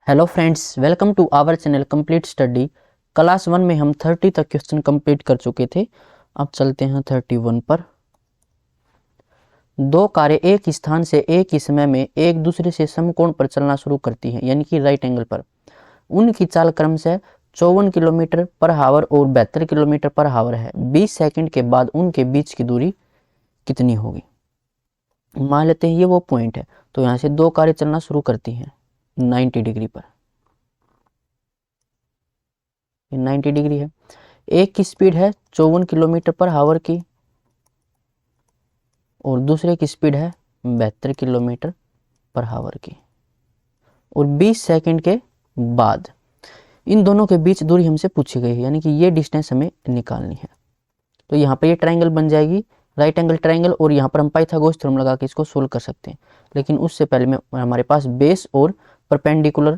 Hello friends, welcome to our channel complete study. Class 1 में हम 30 तक क्वेश्चन कंप्लीट कर चुके थे। अब चलते हैं 31 पर। दो कारें एक स्थान से एक ही समय में एक दूसरे से समकोण पर चलना शुरू करती हैं, यानी कि राइट एंगल पर। उनकी चाल क्रमशः 54 किलोमीटर पर हावर और 72 किलोमीटर पर हावर है। 20 सेकंड के बाद उनके बीच की दूरी कितनी होगी? मान लेते हैं ये वो पॉइंट है, तो यहाँ से दो कारें चलना शुरू करती हैं 90 डिग्री पर। 90 डिग्री है। एक की स्पीड है 54 किलोमीटर पर हावर की और दूसरे की स्पीड है 72 किलोमीटर पर हावर की, और 20 सेकंड के बाद इन दोनों के बीच दूरी हमसे पूछी गई है, यानी कि ये डिस्टेंस हमें निकालनी है। तो यहाँ पर ये ट्रायंगल बन जाएगी, राइट एंगल ट्रायंगल, और यहाँ पर हम पाइथागोरस थ्योरम लगा के इसको सोल्व कर सकते हैं। लेकिन उससे पहले में हमारे पास बेस और परपेंडिकुलर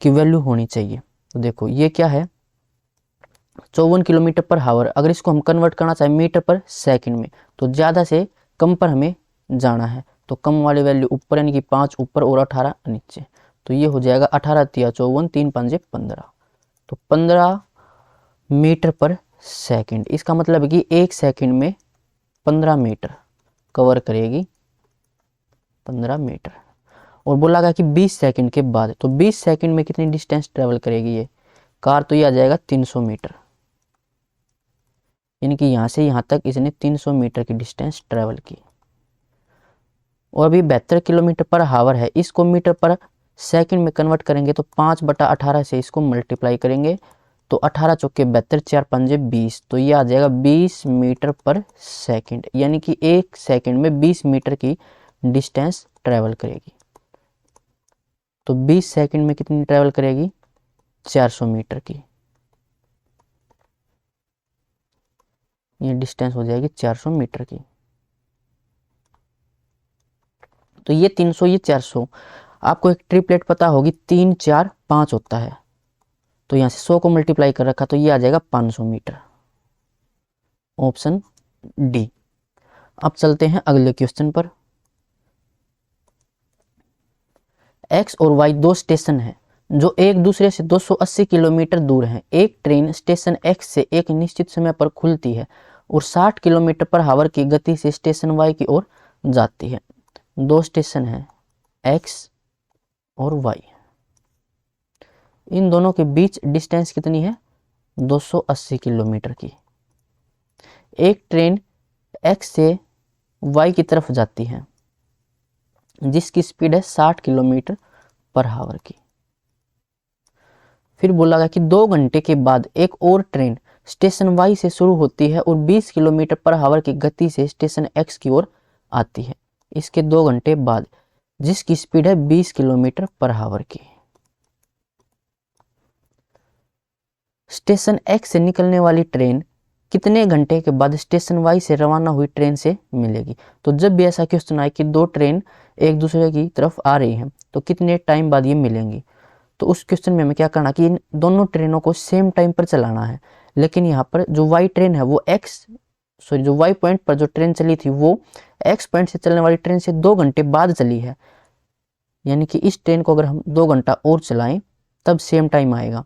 की वैल्यू होनी चाहिए। तो देखो ये क्या है, 54 किलोमीटर पर हावर। अगर इसको हम कन्वर्ट करना चाहें मीटर पर सेकंड में, तो ज़्यादा से कम पर हमें जाना है। तो कम वाली वैल्यू ऊपर, यानी कि 5 ऊपर और 18 नीचे। तो ये हो जाएगा 18 तिया 54, 3 5 15। तो 15 मीटर पर सेकंड। इसका मतलब है कि एक सेकंड में 15 मीटर कवर करेगी, 15 मीटर। और बोला गया कि 20 सेकंड के बाद, तो 20 सेकंड में कितनी डिस्टेंस ट्रेवल करेगी ये कार? तो ये आ जाएगा 300 मीटर, यानी कि यहाँ से यहाँ तक इसने 300 मीटर की डिस्टेंस ट्रेवल की। और अभी 72 किलोमीटर पर हावर है, इसको मीटर पर सेकंड में कन्वर्ट करेंगे तो 5/18 से इसको मल्टीप्लाई करेंगे, तो 18 चौके 72, 4 पंजे 20, तो ये आ जाएगा 20 मीटर पर सेकंड, यानी कि एक सेकंड में 20 मीटर की डिस्टेंस ट्रेवल करेगी। तो 20 सेकंड में कितनी ट्रेवल करेगी? 400 मीटर की। ये डिस्टेंस हो जाएगी 400 मीटर की। तो ये 300, ये 400। आपको एक ट्रिपलेट पता होगी, 3 4 5 होता है, तो यहाँ से 100 को मल्टीप्लाई कर रखा, तो ये आ जाएगा 500 मीटर। Option D. अब चलते हैं अगले क्वेश्चन पर। एक्स और वाई दो स्टेशन हैं जो एक दूसरे से 280 किलोमीटर दूर हैं। एक ट्रेन स्टेशन एक्स से एक निश्चित समय पर खुलती है और 60 किलोमीटर पर हावर की गति से स्टेशन वाई की ओर जाती है। दो स्टेशन हैं एक्स और वाई, इन दोनों के बीच डिस्टेंस कितनी है? 280 किलोमीटर की। एक ट्रेन एक्स से वाई की तरफ जाती है जिसकी स्पीड है 60 किलोमीटर पर हावर की। फिर बोला गया कि 2 घंटे के बाद एक और ट्रेन स्टेशन वाई से शुरू होती है और 20 किलोमीटर पर हावर की गति से स्टेशन एक्स की ओर आती है इसके 2 घंटे बाद, जिसकी स्पीड है 20 किलोमीटर पर हावर की। स्टेशन एक्स से निकलने वाली ट्रेन कितने घंटे के बाद स्टेशन वाई से रवाना हुई ट्रेन से मिलेगी? तो जब भी ऐसा क्वेश्चन आए कि दो ट्रेन एक दूसरे की तरफ आ रही हैं तो कितने टाइम बाद ये मिलेंगी, तो उस क्वेश्चन में हमें क्या करना कि इन दोनों ट्रेनों को सेम टाइम पर चलाना है। लेकिन यहाँ पर जो वाई ट्रेन है वो जो वाई पॉइंट पर जो ट्रेन चली थी वो एक्स पॉइंट से चलने वाली ट्रेन से 2 घंटे बाद चली है, यानी कि इस ट्रेन को अगर हम 2 घंटा और चलाएं तब सेम टाइम आएगा।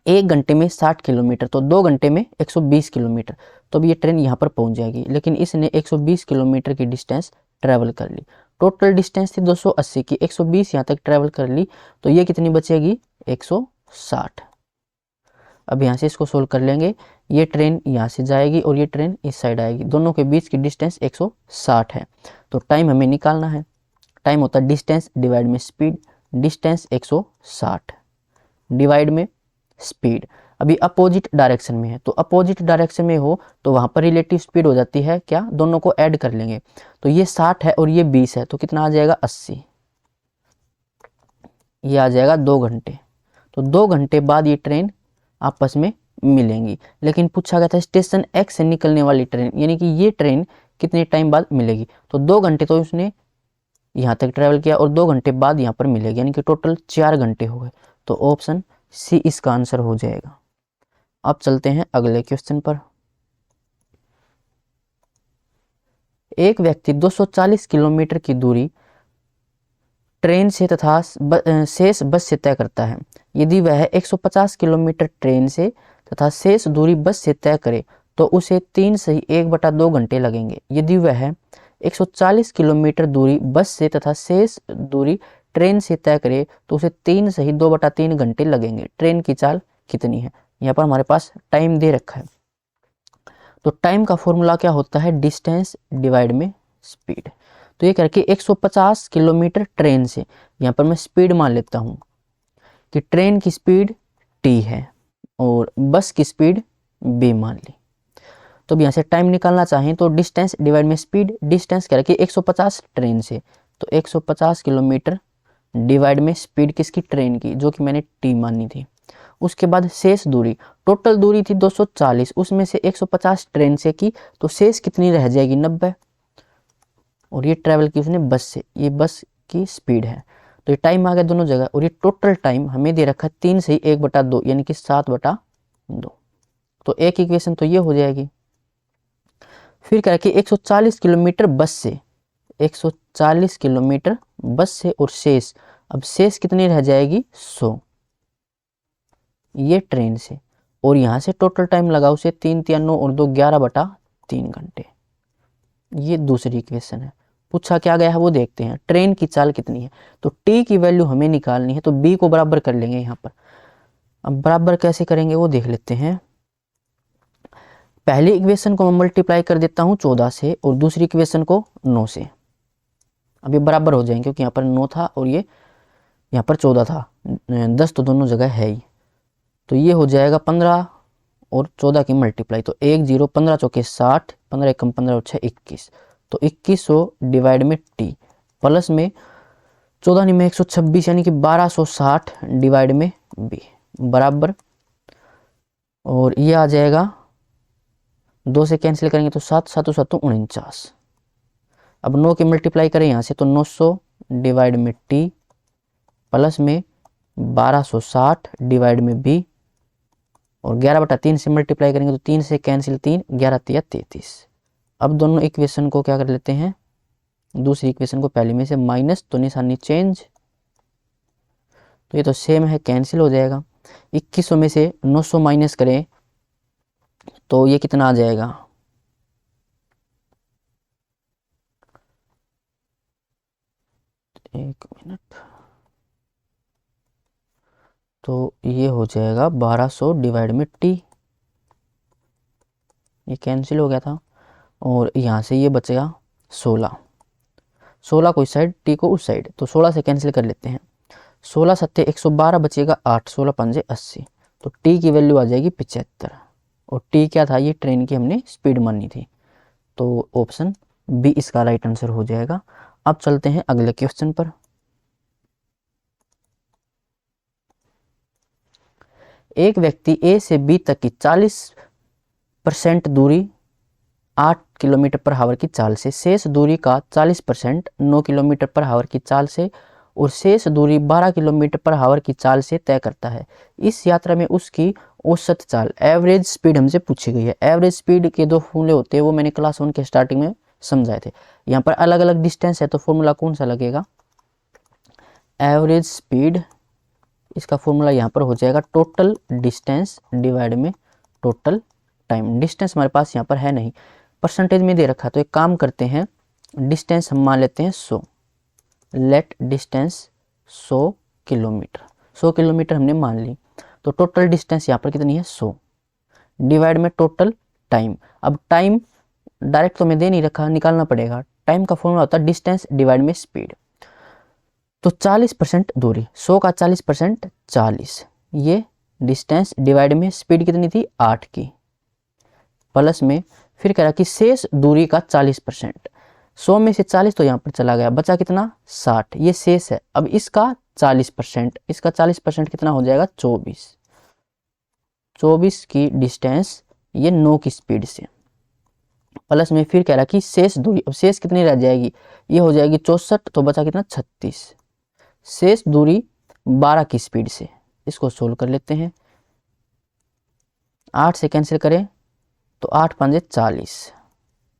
1 घंटे में 60 किलोमीटर, तो 2 घंटे में 120 किलोमीटर, तो अब ये ट्रेन यहाँ पर पहुंच जाएगी। लेकिन इसने 120 किलोमीटर की डिस्टेंस ट्रैवल कर ली। टोटल डिस्टेंस थी 280 की, 120 यहाँ तक ट्रैवल कर ली, तो ये कितनी बचेगी? 160। अब यहाँ से इसको सोल्व कर लेंगे। ये ट्रेन यहाँ से जाएगी और ये ट्रेन इस साइड आएगी, दोनों के बीच की डिस्टेंस 160 है। तो टाइम हमें निकालना है। टाइम होता है डिस्टेंस डिवाइड में स्पीड। डिस्टेंस 160 डिवाइड में स्पीड। अभी अपोजिट डायरेक्शन में है, तो अपोजिट डायरेक्शन में हो तो वहां पर रिलेटिव स्पीड हो जाती है क्या? दोनों को ऐड कर लेंगे, तो ये 60 है और ये 20 है, तो कितना आ जाएगा? 80। ये आ जाएगा 2 घंटे। तो 2 घंटे बाद ये ट्रेन आपस में मिलेंगी। लेकिन पूछा गया था स्टेशन एक्स से निकलने वाली ट्रेन, यानी कि ये ट्रेन कितने टाइम बाद मिलेगी? तो 2 घंटे तो उसने यहाँ तक ट्रेवल किया और 2 घंटे बाद यहाँ पर मिलेगी, यानी कि टोटल 4 घंटे हो गए। तो ऑप्शन सी इसका आंसर हो जाएगा। अब चलते हैं अगले क्वेश्चन पर। एक व्यक्ति 240 किलोमीटर की दूरी ट्रेन से तथा शेष बस से तय करता है। यदि वह 150 किलोमीटर ट्रेन से तथा शेष दूरी बस से तय करे तो उसे 3 से 1/2 घंटे लगेंगे। यदि वह 140 किलोमीटर दूरी बस से तथा शेष दूरी ट्रेन से तय करे तो उसे 3 से 2/3 घंटे लगेंगे। ट्रेन की चाल कितनी है? यहाँ पर हमारे पास टाइम दे रखा है। तो टाइम का फॉर्मूला क्या होता है? डिस्टेंस डिवाइड में स्पीड। तो ये करके 150 किलोमीटर ट्रेन से, यहाँ पर मैं स्पीड मान लेता हूँ कि ट्रेन की स्पीड t है और बस की स्पीड b मान ली। तो अब यहाँ से टाइम निकालना चाहें तो डिस्टेंस डिवाइड में स्पीड। डिस्टेंस क्या रखिए? 150 ट्रेन से, तो 150 किलोमीटर डिवाइड में स्पीड किसकी? ट्रेन की, जो कि मैंने t मानी थी। उसके बाद शेष दूरी, टोटल दूरी थी 240, उसमें से 150 ट्रेन से की तो शेष कितनी रह जाएगी? 90। और ये ट्रैवल की उसने बस से, ये बस की स्पीड है। तो ये टाइम आ गया दोनों जगह। और ये टोटल टाइम हमें दे रखा है 3 से 1/2 यानी कि 7/2। तो एक इक्वेशन तो ये हो जाएगी। फिर क्या रखिए? 140 किलोमीटर बस से, 140 किलोमीटर बस से और शेष, अब शेष कितनी रह जाएगी? 100, ये ट्रेन से। और यहाँ से टोटल टाइम लगाओ उसे 3 × 9 और 2 11/3 घंटे। ये दूसरी इक्वेशन है। पूछा क्या गया है वो देखते हैं। ट्रेन की चाल कितनी है? तो t की वैल्यू हमें निकालनी है, तो b को बराबर कर लेंगे यहाँ पर। अब बराबर कैसे करेंगे वो देख लेते हैं। पहली इक्वेशन को मैं मल्टीप्लाई कर देता हूँ 14 से और दूसरी इक्वेशन को 9 से। अब ये बराबर हो जाएंगे क्योंकि यहाँ पर 9 था और ये यहाँ पर 14 था। 10 तो दोनों जगह है ही। तो ये हो जाएगा 15 और 14 की मल्टीप्लाई, तो 1 0 15 चौके 60, 15 एकम 15 और 6 21। तो 2100 डिवाइड में t प्लस में 14 में 126 यानी कि 1260 डिवाइड में b बराबर। और ये आ जाएगा 2 से कैंसिल करेंगे तो 7 7 7 49। अब 9 की मल्टीप्लाई करें यहाँ से तो 900 डिवाइड में t प्लस में 1260 डिवाइड में b और 11/3 से मल्टीप्लाई करेंगे तो 3 से कैंसिल 3, 11 × 33। अब दोनों इक्वेशन को क्या कर लेते हैं? दूसरी इक्वेशन को पहले में से माइनस, तो निशानी चेंज, तो ये तो सेम है, कैंसिल हो जाएगा। 2100 में से 900 माइनस करें तो ये कितना आ जाएगा? एक मिनट, तो ये हो जाएगा 1200 डिवाइड में t, ये कैंसिल हो गया था। और यहाँ से ये बचेगा 16, 16 को इस साइड, t को उस साइड, तो 16 से कैंसिल कर लेते हैं। 16 7 112 बचेगा 8, 16 5 80, तो t की वैल्यू आ जाएगी 75। और t क्या था? ये ट्रेन की हमने स्पीड मानी थी, तो ऑप्शन बी इसका राइट आंसर हो जाएगा। अब चलते हैं अगले क्वेश्चन पर। एक व्यक्ति ए से बी तक की 40% दूरी 8 किलोमीटर पर आवर की चाल से, शेष दूरी का 40% 9 किलोमीटर पर आवर की चाल से और शेष दूरी 12 किलोमीटर पर आवर की चाल से तय करता है। इस यात्रा में उसकी औसत चाल, एवरेज स्पीड हमसे पूछी गई है। एवरेज स्पीड के 2 फॉर्मूले होते हैं, वो मैंने क्लास 1 के स्टार्टिंग में समझाए थे। यहाँ पर अलग अलग डिस्टेंस है तो फॉर्मूला कौन सा लगेगा? एवरेज स्पीड, इसका फॉर्मूला यहाँ पर हो जाएगा टोटल डिस्टेंस डिवाइड में टोटल टाइम। डिस्टेंस हमारे पास यहाँ पर है नहीं, परसेंटेज में दे रखा, तो एक काम करते हैं, डिस्टेंस हम मान लेते हैं 100। लेट डिस्टेंस 100 किलोमीटर, 100 किलोमीटर हमने मान ली। तो टोटल डिस्टेंस यहाँ पर कितनी है? 100 डिवाइड में टोटल टाइम। अब टाइम डायरेक्ट तो मैं दे नहीं रखा, निकालना पड़ेगा। टाइम का फॉर्मूला होता है डिस्टेंस डिवाइड में स्पीड। तो 40% दूरी, 100 का 40% 40, ये डिस्टेंस डिवाइड में स्पीड कितनी थी? 8 की, प्लस में फिर कह रहा कि शेष दूरी का 40%। 100 में से 40 तो यहाँ पर चला गया, बचा कितना? 60, ये शेष है। अब इसका 40%, इसका 40% कितना हो जाएगा? 24। 24 की डिस्टेंस ये 9 की स्पीड से, प्लस में फिर कह रहा कि शेष दूरी, अब शेष कितनी रह जाएगी? ये हो जाएगी 64, तो बचा कितना? 36। शेष दूरी 12 की स्पीड से, इसको सोल्व कर लेते हैं। 8 से कैंसिल करें तो 8 5 40,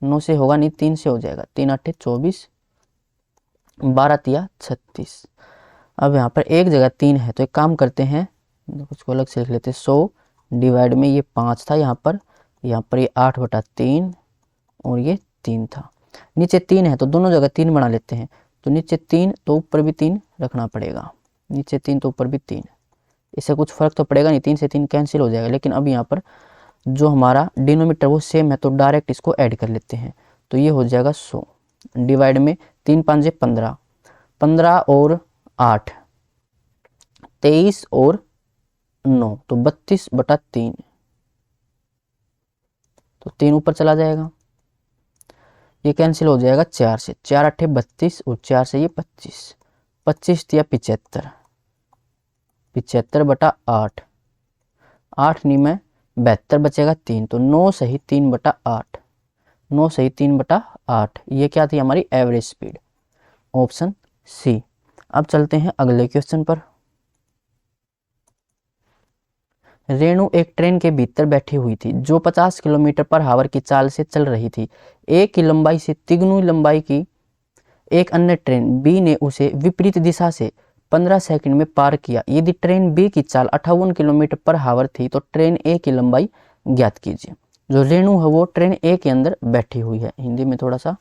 9 से होगा नहीं, 3 से हो जाएगा, 3 8 24, 12 तिया 36। अब यहाँ पर एक जगह 3 है तो एक काम करते हैं, कुछ को अलग से लिख लेते हैं। 100 डिवाइड में ये 5 था यहाँ पर ये 8/3 और ये 3 था। नीचे 3 है तो दोनों जगह 3 बना लेते हैं। तो नीचे 3 तो ऊपर भी 3 रखना पड़ेगा, नीचे 3 तो ऊपर भी 3। इससे कुछ फर्क तो पड़ेगा नहीं, 3 से 3 कैंसिल हो जाएगा। लेकिन अब यहाँ पर जो हमारा डिनोमीटर वो सेम है तो डायरेक्ट इसको ऐड कर लेते हैं। तो ये हो जाएगा 100 डिवाइड में 3 5 15, 15 और 8 23 और 9 तो 32/3। तो 3 ऊपर चला जाएगा, ये कैंसिल हो जाएगा 4 से। 4 8 32 और 4 से ये 25, 25 या 75, 75/8, 8 नहीं में 72 बचेगा 3। तो 9 सही 3/8, 9 सही 3/8। ये क्या थी हमारी एवरेज स्पीड, ऑप्शन सी। अब चलते हैं अगले क्वेश्चन पर। रेणु एक ट्रेन के भीतर बैठी हुई थी जो 50 किलोमीटर/आवर की चाल से चल रही थी। ए की लंबाई से तिगुनी लंबाई की एक अन्य ट्रेन बी ने उसे विपरीत दिशा से 15 सेकंड में पार किया। यदि ट्रेन बी की चाल 58 किलोमीटर/आवर थी तो ट्रेन ए की लंबाई ज्ञात कीजिए। जो रेणु है वो ट्रेन ए के अंदर बैठी हुई है। हिंदी में थोड़ा सा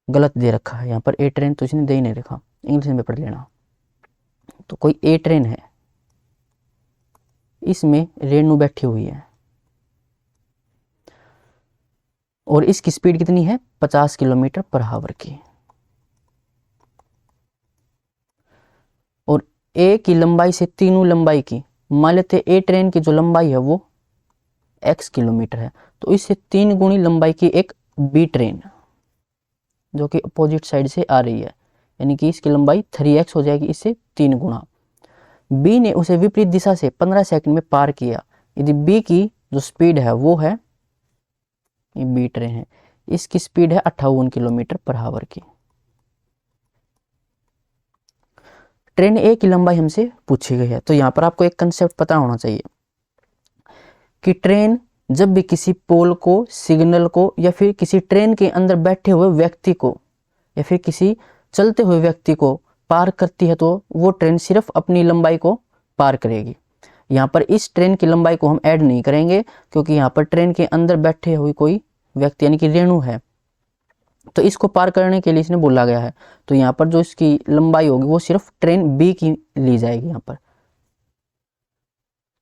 गलत दे रखा है यहाँ पर, ए ट्रेन तो इसने दे ही नहीं रखा, इंग्लिश में पढ़ लेना। तो कोई ए ट्रेन है, इसमें रेणु बैठी हुई है और इसकी स्पीड कितनी है 50 किलोमीटर/आवर की। और ए की लंबाई से तीनों लंबाई की, मान लेते ए ट्रेन की जो लंबाई है वो x किलोमीटर है तो इससे 3 गुनी लंबाई की एक बी ट्रेन जो कि अपोजिट साइड से आ रही है, यानी कि इसकी लंबाई 3x हो जाएगी, इससे 3 गुना। बी ने उसे विपरीत दिशा से 15 सेकंड में पार किया। यदि बी की जो स्पीड है वो है, ये बी ट्रेन है, इसकी स्पीड है 58 किलोमीटर/आवर की। ट्रेन ए की लंबाई हमसे पूछी गई है। तो यहाँ पर आपको एक कंसेप्ट पता होना चाहिए कि ट्रेन जब भी किसी पोल को, सिग्नल को या फिर किसी ट्रेन के अंदर बैठे हुए व्यक्ति को या फिर किसी चलते हुए व्यक्ति को पार करती है तो वो ट्रेन सिर्फ अपनी लंबाई को पार करेगी। यहाँ पर इस ट्रेन की लंबाई को हम ऐड नहीं करेंगे क्योंकि यहाँ पर ट्रेन के अंदर बैठे हुए कोई व्यक्ति यानी कि रेणु है, तो इसको पार करने के लिए इसने बोला गया है। तो यहाँ पर जो इसकी लंबाई होगी वो सिर्फ ट्रेन बी की ली जाएगी यहाँ पर।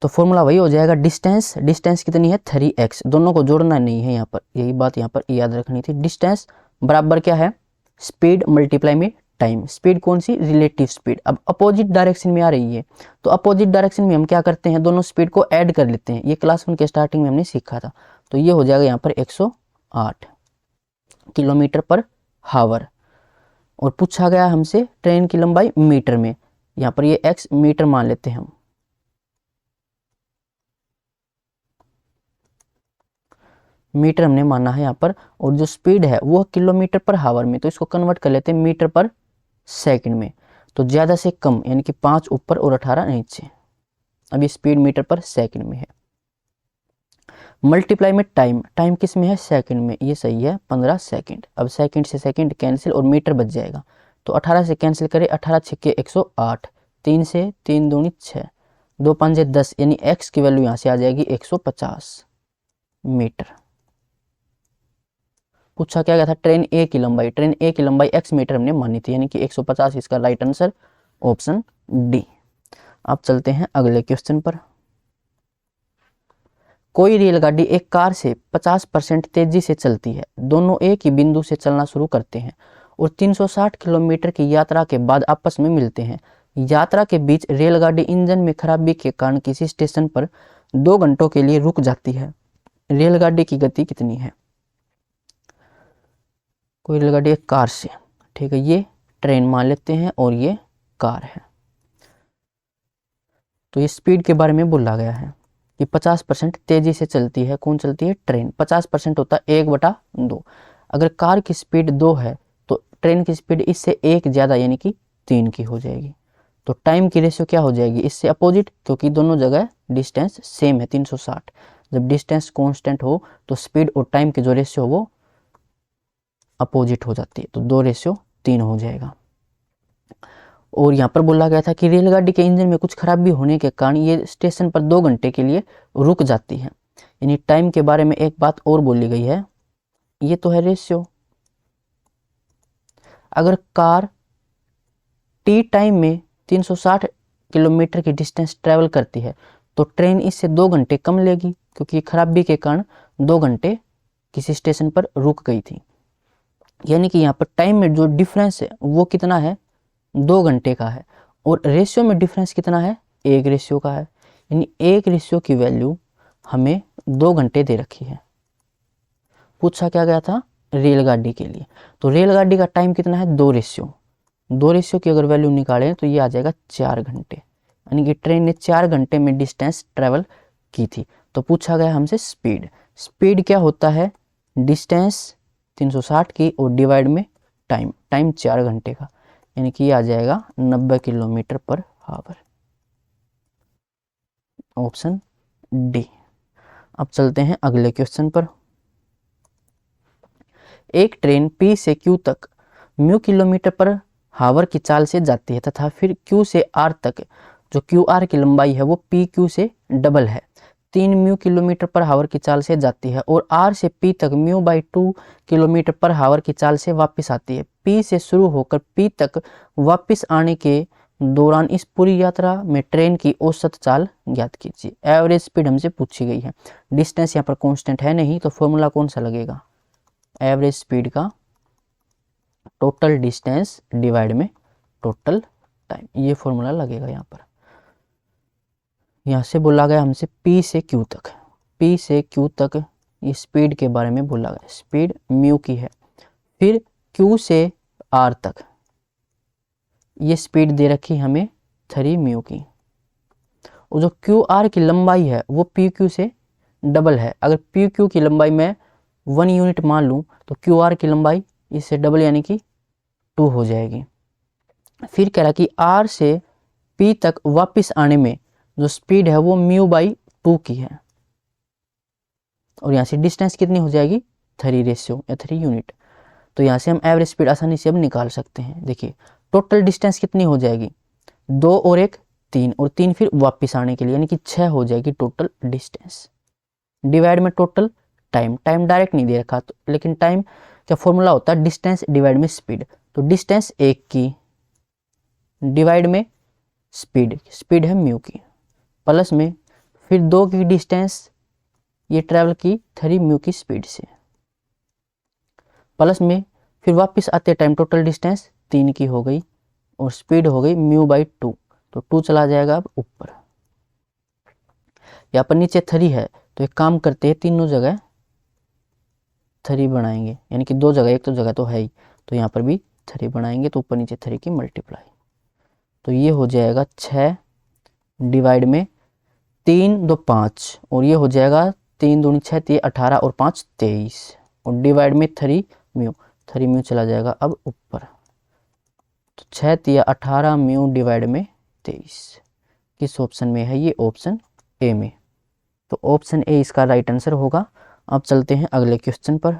तो फॉर्मूला वही हो जाएगा, डिस्टेंस, डिस्टेंस कितनी है 3x, दोनों को जोड़ना नहीं है यहाँ पर, यही बात यहाँ पर याद रखनी थी। डिस्टेंस बराबर क्या है, स्पीड मल्टीप्लाई में टाइम। स्पीड कौन सी, रिलेटिव स्पीड। अब अपोजिट डायरेक्शन में आ रही है तो अपोजिट डायरेक्शन में हम क्या करते हैं, दोनों स्पीड को ऐड कर लेते हैं। ये क्लास 1 के स्टार्टिंग में हमने सीखा था। तो ये हो जाएगा यहाँ पर 108 किलोमीटर/आवर। और पूछा गया हमसे ट्रेन की लंबाई मीटर में, यहाँ पर ये x मीटर मान लेते हैं हम। मीटर हमने माना है यहाँ पर, और जो स्पीड है वो किलोमीटर/आवर में, तो इसको कन्वर्ट कर लेते हैं मीटर/सेकंड में। तो ज़्यादा से कम यानी कि 5 ऊपर और 18 नीचे। अब ये स्पीड मीटर/सेकंड में है। मल्टीप्लाई में टाइम, टाइम किस में है, सेकंड में, ये सही है 15 सेकंड। अब सेकंड से सेकंड कैंसिल और मीटर बच जाएगा। तो 18 से कैंसिल करें, 18 छक्के 108, 3 से 3 दूनी 6, 2 5 10, यानी x की वैल्यू यहाँ से आ जाएगी 150 मीटर। पूछा क्या गया था, ट्रेन ए की लंबाई, ट्रेन ए की लंबाई x मीटर हमने मानी थी, यानी कि 150 इसका राइट आंसर, ऑप्शन डी। अब चलते हैं अगले क्वेश्चन पर। कोई रेलगाड़ी एक कार से 50% तेजी से चलती है। दोनों एक ही बिंदु से चलना शुरू करते हैं और 360 किलोमीटर की यात्रा के बाद आपस में मिलते हैं। यात्रा के बीच रेलगाड़ी इंजन में खराबी के कारण किसी स्टेशन पर 2 घंटों के लिए रुक जाती है। रेलगाड़ी की गति कितनी है। कोई रेलगाड़ी एक कार से, ठीक है, ये ट्रेन मान लेते हैं और ये कार है। तो ये स्पीड के बारे में बोला गया है कि 50% तेजी से चलती है। कौन चलती है, ट्रेन। 50% होता है 1/2। अगर कार की स्पीड 2 है तो ट्रेन की स्पीड इससे 1 ज़्यादा यानी कि 3 की हो जाएगी। तो टाइम की रेशियो क्या हो जाएगी, इससे अपोजिट, क्योंकि दोनों जगह डिस्टेंस सेम है 360। जब डिस्टेंस कांस्टेंट हो तो स्पीड और टाइम की जो रेशियो वो अपोजिट हो जाती है, तो 2:3 हो जाएगा। और यहाँ पर बोला गया था कि रेलगाड़ी के इंजन में कुछ खराबी होने के कारण ये स्टेशन पर 2 घंटे के लिए रुक जाती है। यानी टाइम के बारे में एक बात और बोली गई है, ये तो है रेशियो। अगर कार टी टाइम में 360 किलोमीटर की डिस्टेंस ट्रैवल करती है तो ट्रेन इससे 2 घंटे कम लेगी, क्योंकि खराबी के कारण 2 घंटे किसी स्टेशन पर रुक गई थी। यानी कि यहाँ पर टाइम में जो डिफरेंस है वो कितना है, 2 घंटे का है। और रेशियो में डिफरेंस कितना है, 1 रेशियो का है। यानी 1 रेशियो की वैल्यू हमें 2 घंटे दे रखी है। पूछा क्या गया था, रेलगाड़ी के लिए। तो रेलगाड़ी का टाइम कितना है, 2 रेशियो। 2 रेशियो की अगर वैल्यू निकालें तो ये आ जाएगा 4 घंटे। यानी कि ट्रेन ने 4 घंटे में डिस्टेंस ट्रेवल की थी। तो पूछा गया हमसे स्पीड। स्पीड क्या होता है, डिस्टेंस 360 की और डिवाइड में टाइम 4 घंटे का। यानी कि ये आ जाएगा 90 kilometre per hour. Option D. अब चलते हैं अगले क्वेश्चन पर। एक ट्रेन P से Q तक म्यू किलोमीटर पर हावर की चाल से जाती है तथा फिर Q से R तक जो QR की लंबाई है वो PQ से डबल है। 3 म्यू किलोमीटर पर हावर की चाल से जाती है और R से P तक μ/2 किलोमीटर पर हावर की चाल से वापस आती है। P से शुरू होकर P तक वापस आने के दौरान इस पूरी यात्रा में ट्रेन की औसत चाल ज्ञात कीजिए। एवरेज स्पीड हमसे पूछी गई है। डिस्टेंस यहाँ पर कांस्टेंट है नहीं, तो फॉर्मूला कौन सा लगेगा, एवरेज स्पीड का टोटल डिस्टेंस डिवाइड में टोटल टाइम, ये फॉर्मूला लगेगा। यहाँ पर यहाँ से बोला गया हमसे P से Q तक, P से Q तक ये स्पीड के बारे में बोला गया। स्पीड म्यू की है। फिर Q से R तक ये स्पीड दे रखी हमें 3 म्यू की। और जो QR की लंबाई है वो PQ से डबल है। अगर PQ की लंबाई मैं 1 यूनिट मान लूँ तो QR की लंबाई इससे डबल यानी कि 2 हो जाएगी। फिर कह रहा कि R से P तक वापस आने में जो स्पीड है वो μ/2 की है। और यहाँ से डिस्टेंस कितनी हो जाएगी, 3 रेशियो या 3 यूनिट। तो यहाँ से हम एवरेज स्पीड आसानी से अब निकाल सकते हैं। देखिए टोटल डिस्टेंस कितनी हो जाएगी, 2 और 1 3 और 3 फिर वापस आने के लिए, यानी कि 6 हो जाएगी टोटल डिस्टेंस। डिवाइड में टोटल टाइम डायरेक्ट नहीं दे रखा तो, लेकिन टाइम का फॉर्मूला होता है डिस्टेंस डिवाइड में स्पीड। तो डिस्टेंस 1 की डिवाइड में स्पीड है म्यू की, प्लस में फिर 2 की डिस्टेंस ये ट्रैवल की 3 म्यू की स्पीड से, प्लस में फिर वापस आते टाइम टोटल डिस्टेंस 3 की हो गई और स्पीड हो गई μ/2। तो 2 चला जाएगा अब ऊपर। यहाँ पर नीचे 3 है तो एक काम करते हैं, तीनों जगह 3 बनाएंगे, यानी कि 2 जगह, एक तो जगह तो है ही, तो यहाँ पर भी 3 बनाएंगे। तो ऊपर नीचे 3 की मल्टीप्लाई, तो ये हो जाएगा 6 डिवाइड में 3 2 5 और ये हो जाएगा 3 दूनी 6 3 18 और 5 23 और डिवाइड में 3 म्यू चला जाएगा अब ऊपर। तो 6 3 18 म्यू डिवाइड में 23 किस ऑप्शन में है, ये ऑप्शन ए में। तो ऑप्शन ए इसका राइट आंसर होगा। अब चलते हैं अगले क्वेश्चन पर।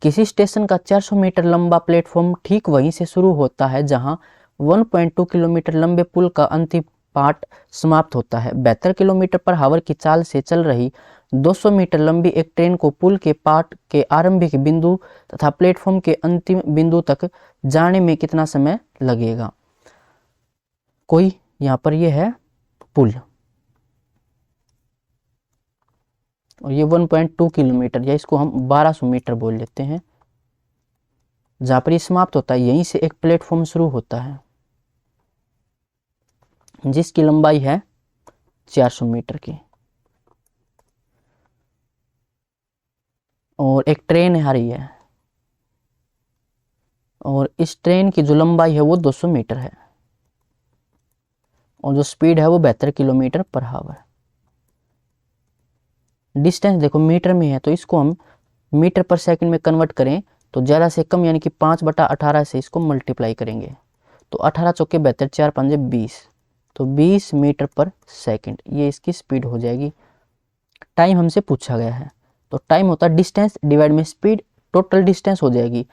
किसी स्टेशन का 400 मीटर लंबा प्लेटफॉर्म ठीक वहीं से शुरू होता है जहां 1.2 किलोमीटर लंबे पुल का अंतिम पार्ट समाप्त होता है। 72 किलोमीटर पर हावर की चाल से चल रही 200 मीटर लंबी एक ट्रेन को पुल के पार्ट के आरंभिक बिंदु तथा प्लेटफॉर्म के अंतिम बिंदु तक जाने में कितना समय लगेगा। कोई यहाँ पर ये है पुल और ये 1.2 किलोमीटर या इसको हम 1200 मीटर बोल लेते हैं, जहाँ पर ये समाप्त होता है यहीं से एक प्लेटफॉर्म शुरू होता है जिसकी लंबाई है 400 मीटर की और एक ट्रेन आ रही है और इस ट्रेन की जो लंबाई है वो 200 मीटर है और जो स्पीड है वो 72 किलोमीटर पर आवर। डिस्टेंस देखो मीटर में है तो इसको हम मीटर पर सेकंड में कन्वर्ट करें तो ज़्यादा से कम यानी कि 5/18 से इसको मल्टीप्लाई करेंगे तो 18 चौके 72 4 5 20 तो 20 मीटर पर सेकंड ये इसकी स्पीड हो जाएगी। टाइम हमसे पूछा गया है तो टाइम होता है डिस्टेंस डिवाइड में स्पीड टोटल डिस्टेंस हो जाएगी।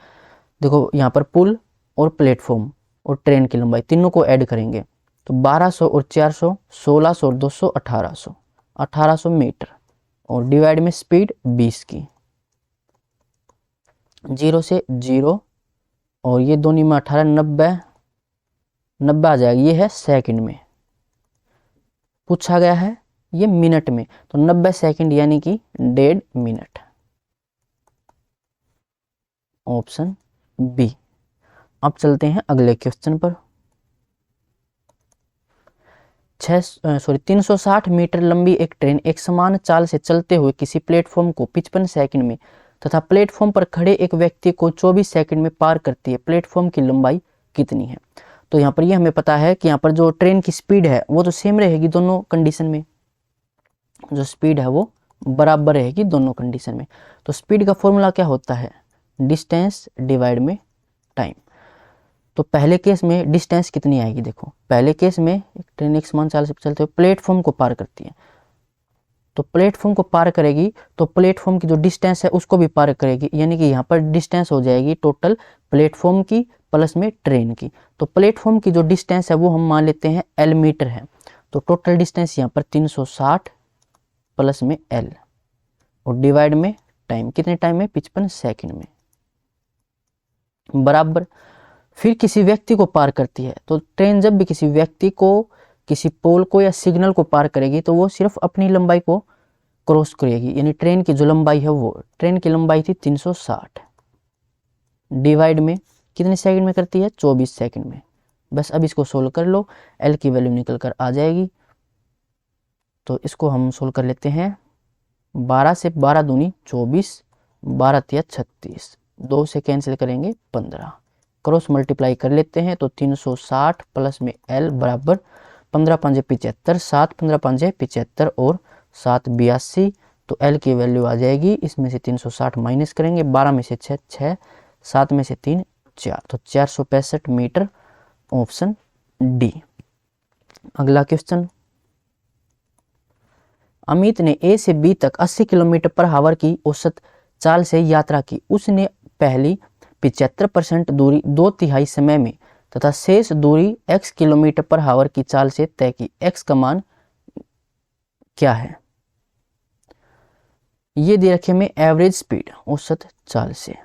देखो यहाँ पर पुल और प्लेटफॉर्म और ट्रेन की लंबाई तीनों को ऐड करेंगे तो 1200 और 400, 1600 और 200, 1800, 1800 मीटर। और डिवाइड में स्पीड 20 की, 0 से 0 और ये दोनों में 18, 90, 90 आ जाएगा। ये है सेकंड में, पूछा गया है ये मिनट में, तो 90 सेकंड यानी कि 1.5 मिनट। Option B. अब चलते हैं अगले क्वेश्चन पर। 360 मीटर लंबी एक ट्रेन एक समान चाल से चलते हुए किसी प्लेटफॉर्म को 55 सेकंड में तथा प्लेटफॉर्म पर खड़े एक व्यक्ति को 24 सेकंड में पार करती है। प्लेटफॉर्म की लंबाई कितनी है? तो यहाँ पर ये हमें पता है कि यहाँ पर जो ट्रेन की स्पीड है वो तो सेम रहेगी दोनों कंडीशन में, जो स्पीड है वो बराबर रहेगी दोनों कंडीशन में। तो स्पीड का फॉर्मूला क्या होता है? डिस्टेंस डिवाइड में टाइम। तो पहले केस में डिस्टेंस कितनी आएगी? देखो पहले केस में एक ट्रेन एक समान चाल से चलते हुए प्लेटफॉर्म को पार करती है, तो प्लेटफॉर्म को पार करेगी तो प्लेटफॉर्म की जो डिस्टेंस है उसको भी पार करेगी, यानी कि यहाँ पर डिस्टेंस हो जाएगी टोटल प्लेटफॉर्म की प्लस में ट्रेन की। तो प्लेटफॉर्म की जो डिस्टेंस है वो हम मान लेते हैं L मीटर है, तो टोटल डिस्टेंस यहाँ पर 360 प्लस में L और डिवाइड में टाइम, कितने टाइम में? 55 सेकंड में, बराबर। फिर किसी व्यक्ति को पार करती है, तो ट्रेन जब भी किसी व्यक्ति को, किसी पोल को या सिग्नल को पार करेगी तो वो सिर्फ अपनी लंबाई को क्रॉस करेगी, यानी ट्रेन की जो लंबाई है वो, ट्रेन की लंबाई थी 360, डिवाइड में कितने सेकंड में करती है? 24 सेकंड में। बस अब इसको सोल्व कर लो, एल की वैल्यू निकल कर आ जाएगी। तो इसको हम सोल्व कर लेते हैं। 12 से 12 दूनी 24, 12 तिया 36, 2 से कैंसिल करेंगे 15, क्रॉस मल्टीप्लाई कर लेते हैं तो 360 प्लस में L बराबर 15 पंजे 75, 7 15 पंजे 75 और 7 82। तो L की वैल्यू आ जाएगी, इसमें से 360 माइनस करेंगे, 12 में से 6 6, 7 में से 3 4, तो 465 मीटर। Option D. अगला क्वेश्चन। अमित ने A से B तक 80 किलोमीटर पर आवर की औसत चाल से यात्रा की। उसने पहली 75% दूरी 2/3 समय में तथा शेष दूरी x किलोमीटर पर आवर की चाल से तय की। x का मान क्या है? ये दे रखे में एवरेज स्पीड औसत चाल से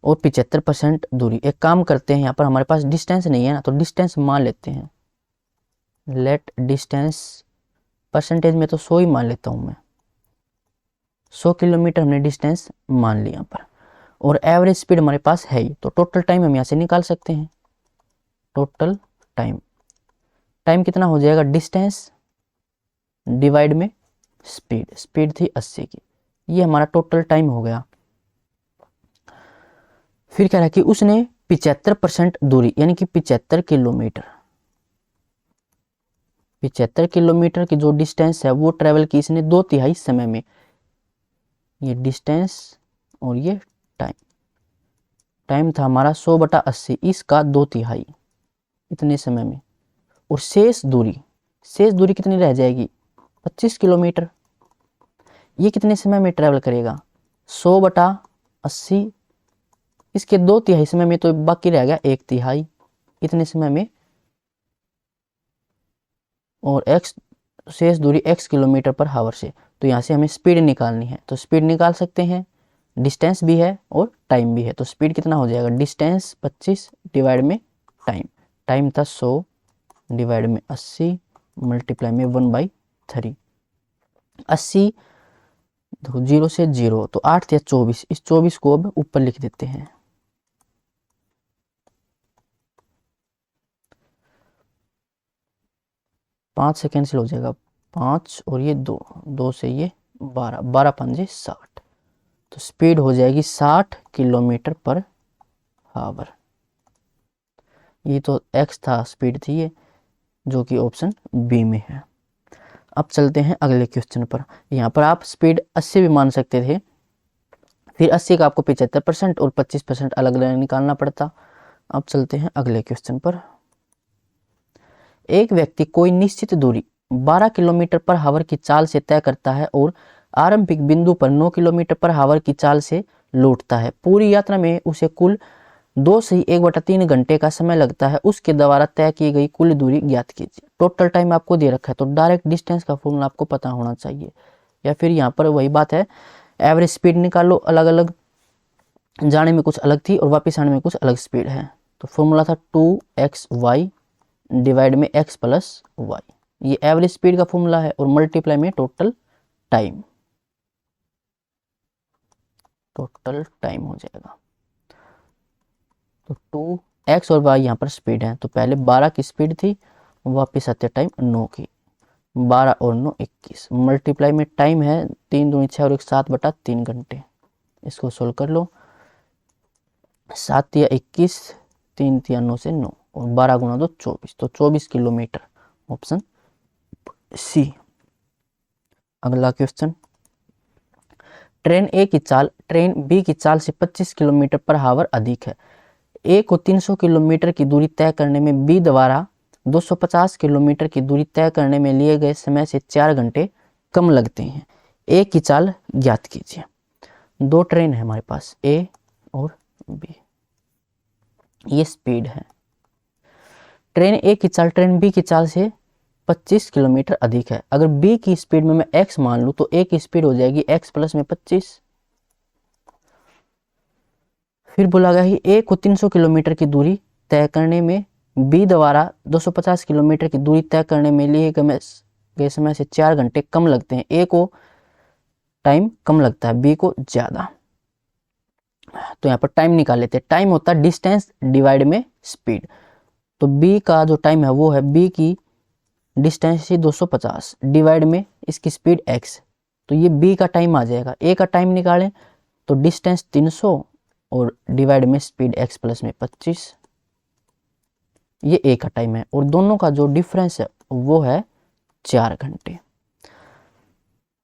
और 75% दूरी। एक काम करते हैं, यहाँ पर हमारे पास डिस्टेंस नहीं है ना, तो डिस्टेंस मान लेते हैं। लेट डिस्टेंस, परसेंटेज में तो 100 ही मान लेता हूं मैं, 100 किलोमीटर हमने डिस्टेंस मान लिया पर, और एवरेज स्पीड हमारे पास है ही, तो टोटल टाइम हम यहाँ से निकाल सकते हैं। टोटल टाइम, टाइम कितना हो जाएगा? डिस्टेंस डिवाइड में स्पीड, स्पीड थी 80 की, ये हमारा टोटल टाइम हो गया। फिर कह रहा है कि उसने 75% दूरी यानी कि 75 किलोमीटर, 75 किलोमीटर की जो डिस्टेंस है वो ट्रेवल की इसने 2/3 समय में। ये डिस्टेंस और ये टाइम, टाइम था हमारा 100/80, इसका 2/3 इतने समय में। और शेष दूरी, शेष दूरी कितनी रह जाएगी? 25 किलोमीटर। ये कितने समय में ट्रेवल करेगा? 100/80, इसके 2/3 समय में, तो बाकी रह गया 1/3 इतने समय में। और x, शेष दूरी x किलोमीटर पर आवर से, तो यहाँ से हमें स्पीड निकालनी है, तो स्पीड निकाल सकते हैं। डिस्टेंस भी है और टाइम भी है, तो स्पीड कितना हो जाएगा? डिस्टेंस 25 डिवाइड में टाइम, टाइम था 100 डिवाइड में 80 मल्टीप्लाई में 1/3। 80 देखो 0 से 0, तो 8 या 24, इस 24 को अब ऊपर लिख देते हैं। पाँच से कैंसिल हो जाएगा, 5 और ये 2, 2 से ये 12, 12 पंजे 60, तो स्पीड हो जाएगी 60 किलोमीटर पर आवर। ये तो x था, स्पीड थी ये, जो कि ऑप्शन बी में है। अब चलते हैं अगले क्वेश्चन पर। यहाँ पर आप स्पीड 80 भी मान सकते थे, फिर 80 का आपको 75% और 25% अलग अलग निकालना पड़ता। अब चलते हैं अगले क्वेश्चन पर। एक व्यक्ति कोई निश्चित दूरी 12 किलोमीटर पर आवर की चाल से तय करता है और आरंभिक बिंदु पर 9 किलोमीटर पर हावर की चाल से लौटता है। पूरी यात्रा में उसे कुल 2 से 1/3 घंटे का समय लगता है। उसके द्वारा तय की गई कुल दूरी ज्ञात कीजिए। टोटल टाइम आपको दे रखा है, तो डायरेक्ट डिस्टेंस का फॉर्मूला आपको पता होना चाहिए, या फिर यहाँ पर वही बात है, एवरेज स्पीड निकालो, अलग अलग जाने में कुछ अलग थी और वापस आने में कुछ अलग स्पीड है। तो फॉर्मूला था 2xy डिवाइड में x प्लस वाई, ये एवरेज स्पीड का फॉर्मूला है, और मल्टीप्लाई में टोटल टाइम हो जाएगा। तो 2x और y यहाँ पर स्पीड है, तो पहले 12 की स्पीड थी, वापस आते टाइम 9 की, 12 और 9 21, मल्टीप्लाई में टाइम है 3 दूनी 6 और 1 7/3 घंटे। इसको सोल्व कर लो, 7 या 21, 3 या 9 से 9 और 12 गुना 2 24, तो 24 किलोमीटर, ऑप्शन सी। अगला क्वेश्चन, ट्रेन ए की चाल ट्रेन बी की चाल से 25 किलोमीटर पर हावर अधिक है। ए को 300 किलोमीटर की दूरी तय करने में बी द्वारा 250 किलोमीटर की दूरी तय करने में लिए गए समय से 4 घंटे कम लगते हैं। ए की चाल ज्ञात कीजिए। दो ट्रेन है हमारे पास, ए और बी, ये स्पीड है। ट्रेन ए की चाल ट्रेन बी की चाल से 25 किलोमीटर अधिक है। अगर बी की स्पीड में मैं x मान लूं तो ए की स्पीड हो जाएगी x प्लस में 25। फिर बोला गया कि ए को 300 किलोमीटर की दूरी तय करने में बी द्वारा 250 किलोमीटर की दूरी तय करने में लिए गए समय से 4 घंटे कम लगते हैं। ए को टाइम कम लगता है, बी को ज्यादा। तो यहाँ पर टाइम निकाल लेते हैं। टाइम होता है डिस्टेंस डिवाइड में स्पीड। तो बी का जो टाइम है वो है, बी की डिस्टेंस है 250 डिवाइड में इसकी स्पीड x, तो ये बी का टाइम आ जाएगा। ए का टाइम निकालें तो डिस्टेंस 300 और डिवाइड में स्पीड x प्लस में 25, ये ए का टाइम है, और दोनों का जो डिफरेंस है वो है 4 घंटे।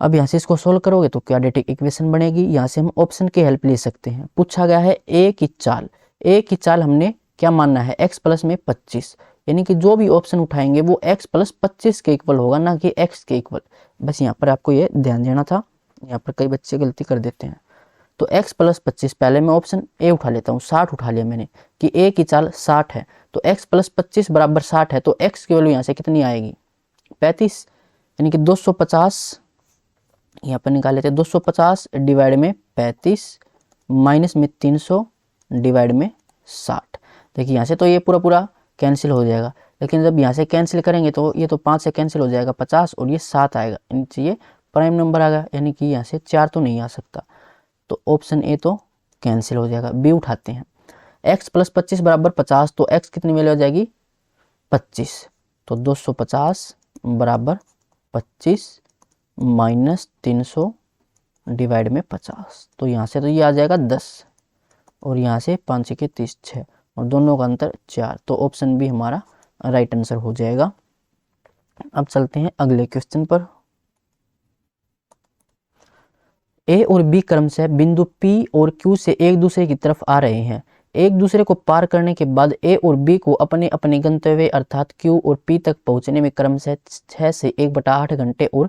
अब यहाँ से इसको सोल्व करोगे तो क्वाड्रेटिक इक्वेशन बनेगी। यहाँ से हम ऑप्शन की हेल्प ले सकते हैं। पूछा गया है ए की चाल हमने क्या मानना है, x प्लस में 25, यानी कि जो भी ऑप्शन उठाएंगे वो x प्लस 25 के इक्वल होगा, ना कि x के इक्वल। बस यहाँ पर आपको ये ध्यान देना था, यहाँ पर कई बच्चे गलती कर देते हैं। तो x प्लस 25, पहले मैं ऑप्शन ए उठा लेता हूँ, 60 उठा लिया मैंने कि a की चाल 60 है, तो x प्लस 25 बराबर 60 है, तो x की वैल्यू यहाँ से कितनी आएगी 35, यानी कि 250 यहाँ पर निकाल लेते हैं। 250 डिवाइड में 35 माइनस में 300 डिवाइड में 60। देखिए यहाँ से तो ये पूरा कैंसिल हो जाएगा, लेकिन जब यहाँ से कैंसिल करेंगे तो ये तो 5 से कैंसिल हो जाएगा 50 और ये 7 आएगा, नीचे ये प्राइम नंबर आ गया, यानी कि यहाँ से 4 तो नहीं आ सकता, तो ऑप्शन ए तो कैंसिल हो जाएगा। बी उठाते हैं, x प्लस 25 बराबर 50, तो x कितनी वैल्यू आ जाएगी 25, तो 250 बराबर 25 माइनस 300 डिवाइड में 50, तो यहाँ से तो ये आ जाएगा 10 और यहाँ से 5 के 30 6 और दोनों का अंतर 4, तो ऑप्शन बी हमारा राइट आंसर हो जाएगा। अब चलते हैं अगले क्वेश्चन पर। ए और बी क्रमशः बिंदु P और Q से एक दूसरे की तरफ आ रहे हैं। एक दूसरे को पार करने के बाद ए और बी को अपने अपने गंतव्य अर्थात Q और P तक पहुंचने में क्रमशः 6 से 1/8 घंटे और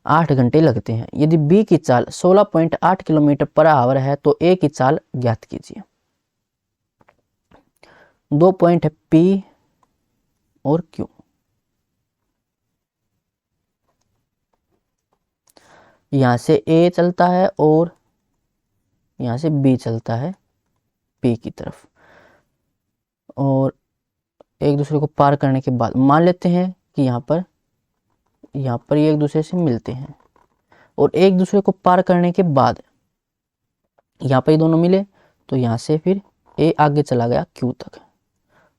8 घंटे लगते हैं। यदि बी की चाल 16.8 किलोमीटर पर आवर है तो ए की चाल ज्ञात कीजिए। 2 पॉइंट है P और Q। यहां से ए चलता है और यहां से बी चलता है P की तरफ, और एक दूसरे को पार करने के बाद मान लेते हैं कि यहाँ पर ये एक दूसरे से मिलते हैं, और एक दूसरे को पार करने के बाद यहाँ पर ये दोनों मिले, तो यहाँ से फिर ए आगे चला गया Q तक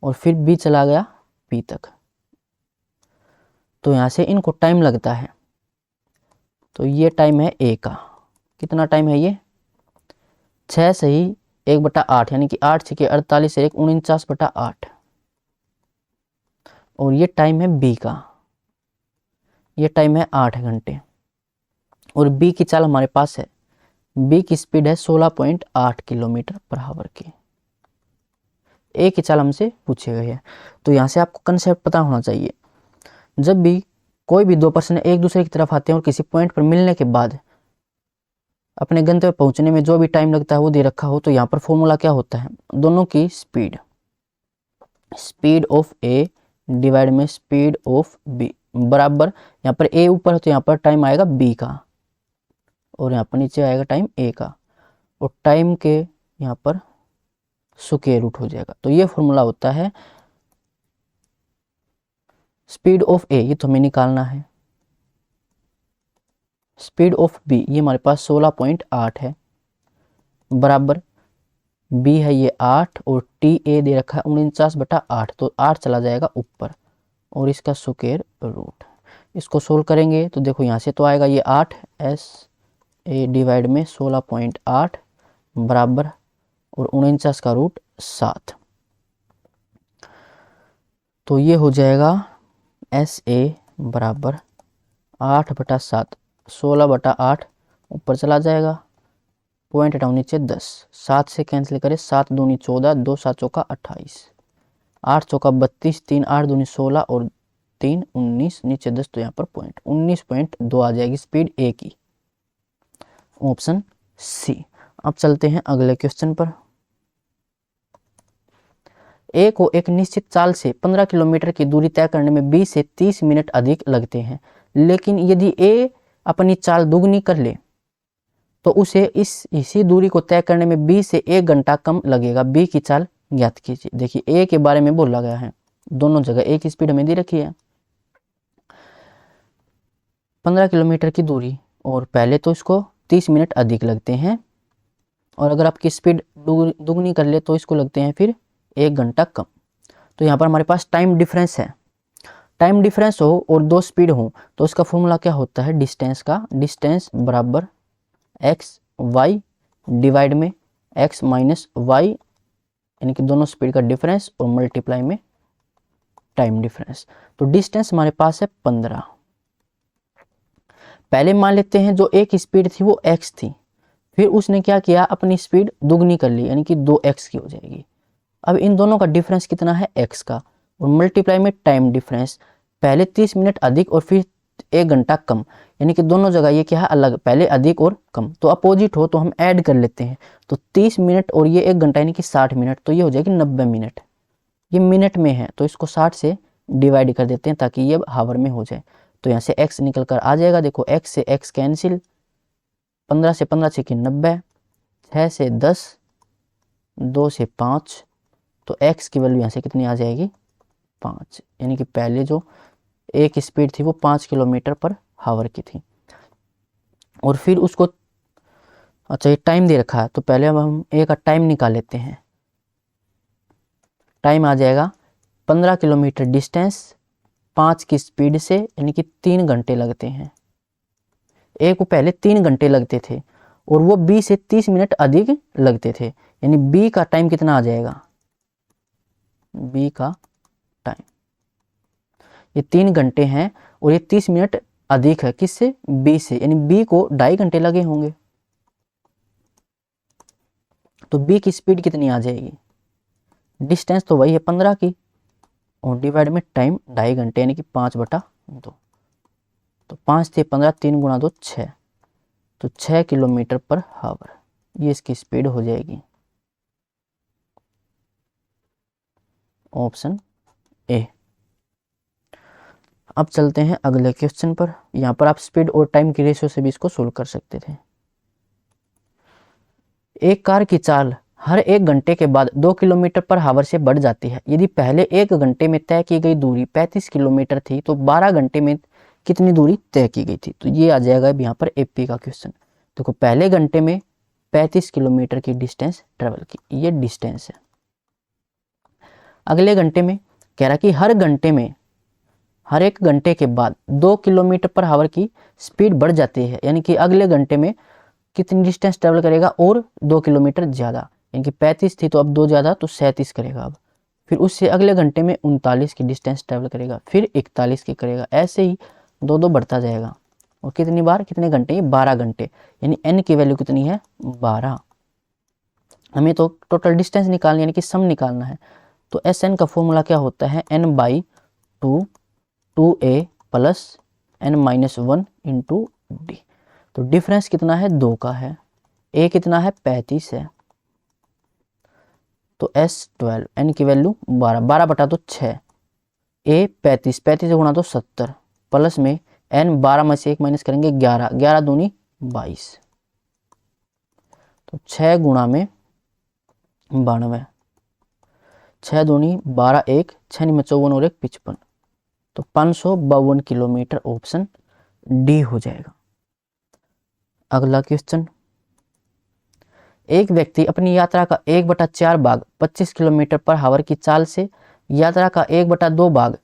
और फिर बी चला गया P तक, तो यहाँ से इनको टाइम लगता है। तो ये टाइम है ए का, कितना टाइम है ये 6 से ही 1/8, यानी कि 8 6 48 से 1 49/8, और ये टाइम है बी का, ये टाइम है 8 घंटे, और बी की चाल हमारे पास है, बी की स्पीड है 16.8 किलोमीटर पर आवर की। ए की चाल हमसे पूछी गई है, तो यहाँ से आपको कंसेप्ट पता होना चाहिए। जब भी कोई भी दो पर्सन एक दूसरे की तरफ आते हैं और किसी पॉइंट पर मिलने के बाद अपने गंतव्य पहुंचने में जो भी टाइम लगता है वो दे रखा हो, तो यहाँ पर फॉर्मूला क्या होता है, दोनों की speed, speed of A divide में स्पीड ऑफ बी बराबर, यहाँ पर ए ऊपर है तो यहाँ पर टाइम आएगा बी का, और यहाँ पर नीचे आएगा टाइम ए का, और टाइम के यहाँ पर स्क्वायर रूट हो जाएगा। तो ये फॉर्मूला होता है स्पीड ऑफ ए, ये तो हमें निकालना है, स्पीड ऑफ बी ये हमारे पास 16.8 है, बराबर बी है ये 8 और टी ए दे रखा है 49/8, तो 8 चला जाएगा ऊपर और इसका स्क्वायर रूट। इसको सोल्व करेंगे तो देखो यहाँ से तो आएगा ये 8 एस ए डिवाइड में 16.8 बराबर और 49 का रूट 7, तो ये हो जाएगा एस ए बराबर 8/7, 16/8 ऊपर चला जाएगा, पॉइंट हटाओ नीचे 10, 7 से कैंसिल करें, 7 दूनी 14, 2 7 चौका 28, 8 चौका 32, 3 8 दूनी 16 और 3 19, नीचे 10, तो यहाँ पर पॉइंट 19.2 आ जाएगी स्पीड ए की, ऑप्शन सी। अब चलते हैं अगले क्वेश्चन पर। ए को एक निश्चित चाल से 15 किलोमीटर की दूरी तय करने में 20 से 30 मिनट अधिक लगते हैं, लेकिन यदि ए अपनी चाल दुगनी कर ले तो उसे इसी दूरी को तय करने में 20 से 1 घंटा कम लगेगा। बी की चाल ज्ञात कीजिए। देखिए ए के बारे में बोला गया है, दोनों जगह ए की स्पीड हमें दे रखी है 15 किलोमीटर की दूरी, और पहले तो इसको 30 मिनट अधिक लगते हैं, और अगर आपकी स्पीड दुगनी कर ले तो इसको लगते हैं फिर 1 घंटा कम। तो यहाँ पर हमारे पास टाइम डिफरेंस है, टाइम डिफरेंस हो और दो स्पीड हो तो इसका फॉर्मूला क्या होता है डिस्टेंस का, डिस्टेंस बराबर एक्स वाई डिवाइड में एक्स माइनस वाई, यानी कि दोनों स्पीड का डिफरेंस और मल्टीप्लाई में टाइम डिफरेंस। तो डिस्टेंस हमारे पास है 15। पहले मान लेते हैं जो एक स्पीड थी वो x थी, फिर उसने क्या किया अपनी स्पीड दुगनी कर ली, यानी कि 2x की हो जाएगी। अब इन दोनों का डिफरेंस कितना है x का, और मल्टीप्लाई में टाइम डिफरेंस, पहले 30 मिनट अधिक और फिर 1 घंटा कम, यानी कि दोनों जगह ये क्या है अलग, पहले अधिक और कम, तो अपोजिट हो तो हम ऐड कर लेते हैं, तो 30 मिनट और ये 1 घंटा यानी कि 60 मिनट, तो ये हो जाएगी 90 मिनट। ये मिनट में है तो इसको 60 से डिवाइड कर देते हैं ताकि ये हावर में हो जाए, तो यहाँ से x निकल कर आ जाएगा, देखो x से x कैंसिल, 15 से 15 छेकी 90, 6 से 10, 2 से 5, तो x की वैल्यू यहाँ से कितनी आ जाएगी 5, यानी कि पहले जो एक स्पीड थी वो 5 किलोमीटर पर हावर की थी, और फिर उसको अच्छा ये टाइम दे रखा है तो पहले अब हम ए का टाइम निकाल लेते हैं। टाइम आ जाएगा 15 किलोमीटर डिस्टेंस 5 की स्पीड से, यानी कि 3 घंटे लगते हैं। ए को पहले 3 घंटे लगते थे और वो 20 से 30 मिनट अधिक लगते थे, यानी बी का टाइम कितना आ जाएगा, बी का टाइम ये 3 घंटे हैं और ये 30 मिनट अधिक है किससे, बी से, यानी बी को 2.5 घंटे लगे होंगे, तो बी की स्पीड कितनी आ जाएगी, डिस्टेंस तो वही है 15 की और डिवाइड में टाइम 2.5 घंटे यानी कि 5/2, तो 5 से 15, 3 गुणा 2 6, तो 6 किलोमीटर पर हावर ये इसकी स्पीड हो जाएगी, ऑप्शन ए। अब चलते हैं अगले क्वेश्चन पर। यहाँ पर आप स्पीड और टाइम की रेशियो से भी इसको सोल्व कर सकते थे। एक कार की चाल हर 1 घंटे के बाद 2 किलोमीटर पर हावर से बढ़ जाती है। यदि पहले 1 घंटे में तय की गई दूरी 35 किलोमीटर थी तो 12 घंटे में कितनी दूरी तय की गई थी, तो ये आ जाएगा अब यहाँ पर एपी का क्वेश्चन। देखो पहले घंटे में 35 किलोमीटर की डिस्टेंस ट्रेवल की, ये डिस्टेंस है। अगले घंटे में कह रहा कि हर 1 घंटे के बाद 2 किलोमीटर पर हावर की स्पीड बढ़ जाती है, यानी कि अगले घंटे में कितनी डिस्टेंस ट्रेवल करेगा और 2 किलोमीटर ज़्यादा, यानी कि 35 थी तो अब 2 ज़्यादा तो 37 करेगा अब, फिर उससे अगले घंटे में 39 की डिस्टेंस ट्रेवल करेगा, फिर 41 की करेगा, ऐसे ही 2 बढ़ता जाएगा। और कितनी बार, कितने घंटे, ये 12 घंटे, यानी n की वैल्यू कितनी है 12। हमें तो टोटल डिस्टेंस निकालनी यानी कि सम निकालना है, तो Sn का फॉर्मूला क्या होता है n/2 2a + n - 1 × d, तो डिफरेंस कितना है 2 का है, ए कितना है 35 है, तो S12, एन की वैल्यू 12, 12 बटा तो 6, ए 35, 35 से गुणा तो 70, प्लस में एन 12 में से 1 माइनस करेंगे 11, 11 दूनी 22, तो 6 गुणा में 92, 6 दूनी 12, 1 6 में 54 और 1 55, तो 552 किलोमीटर, ऑप्शन डी हो जाएगा। अगला क्वेश्चन, एक व्यक्ति अपनी यात्रा का 1/4 भाग 25 किलोमीटर पर हावर की चाल से, यात्रा का 1/2 भाग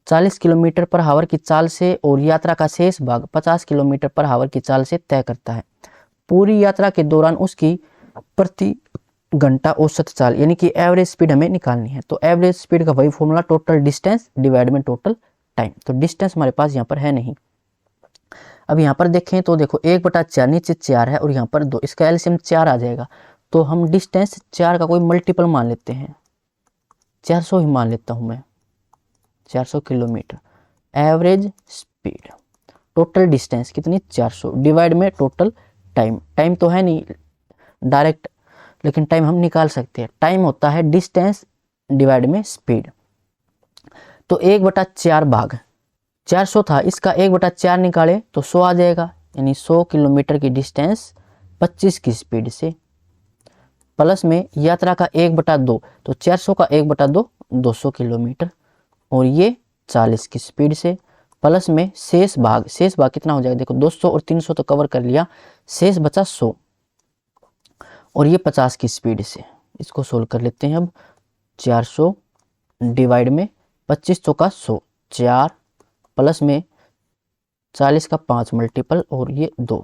40 किलोमीटर पर हावर की चाल से और यात्रा का शेष भाग 50 किलोमीटर पर हावर की चाल से तय करता है। पूरी यात्रा के दौरान उसकी प्रति घंटा औसत चाल यानी कि एवरेज स्पीड हमें निकालनी है। तो एवरेज स्पीड का वही फॉर्मूला टोटल डिस्टेंस डिवाइड में टोटल टाइम। तो डिस्टेंस हमारे पास यहाँ पर है नहीं। अब यहाँ पर देखें तो देखो 1/4 नीचे 4 है और यहाँ पर 2, इसका एलसीएम 4 आ जाएगा। तो हम डिस्टेंस 4 का कोई मल्टीपल मान लेते हैं, 400 ही मान लेता हूँ मैं, 400 kilometre. Average speed total distance कितनी 400 डिवाइड में टोटल टाइम। टाइम तो है नहीं डायरेक्ट, लेकिन टाइम हम निकाल सकते हैं। टाइम होता है डिस्टेंस डिवाइड में स्पीड। तो 1/4 भाग 400 था, इसका 1/4 निकाले तो 100 आ जाएगा, यानी 100 किलोमीटर की डिस्टेंस 25 की स्पीड से, प्लस में यात्रा का 1/2, तो 400 का 1/2 200 किलोमीटर और ये 40 की स्पीड से, प्लस में शेष भाग कितना हो जाएगा देखो 200 और 300 तो कवर कर लिया, शेष बचा 100 और ये 50 की स्पीड से। इसको सोल्व कर लेते हैं अब। 400 डिवाइड में 25 चौका 100, 4 प्लस में 40 का 5 मल्टीपल और ये 2,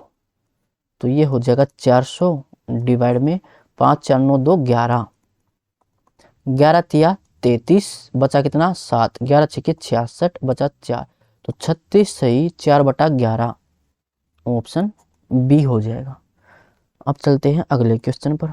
तो ये हो जाएगा 400 डिवाइड में 5 4 9 2 11, 11 तिया 33 बचा कितना 7, 11 छक्के 66 बचा 4, तो 36 सही 4/11, ऑप्शन बी हो जाएगा। अब चलते हैं अगले क्वेश्चन पर।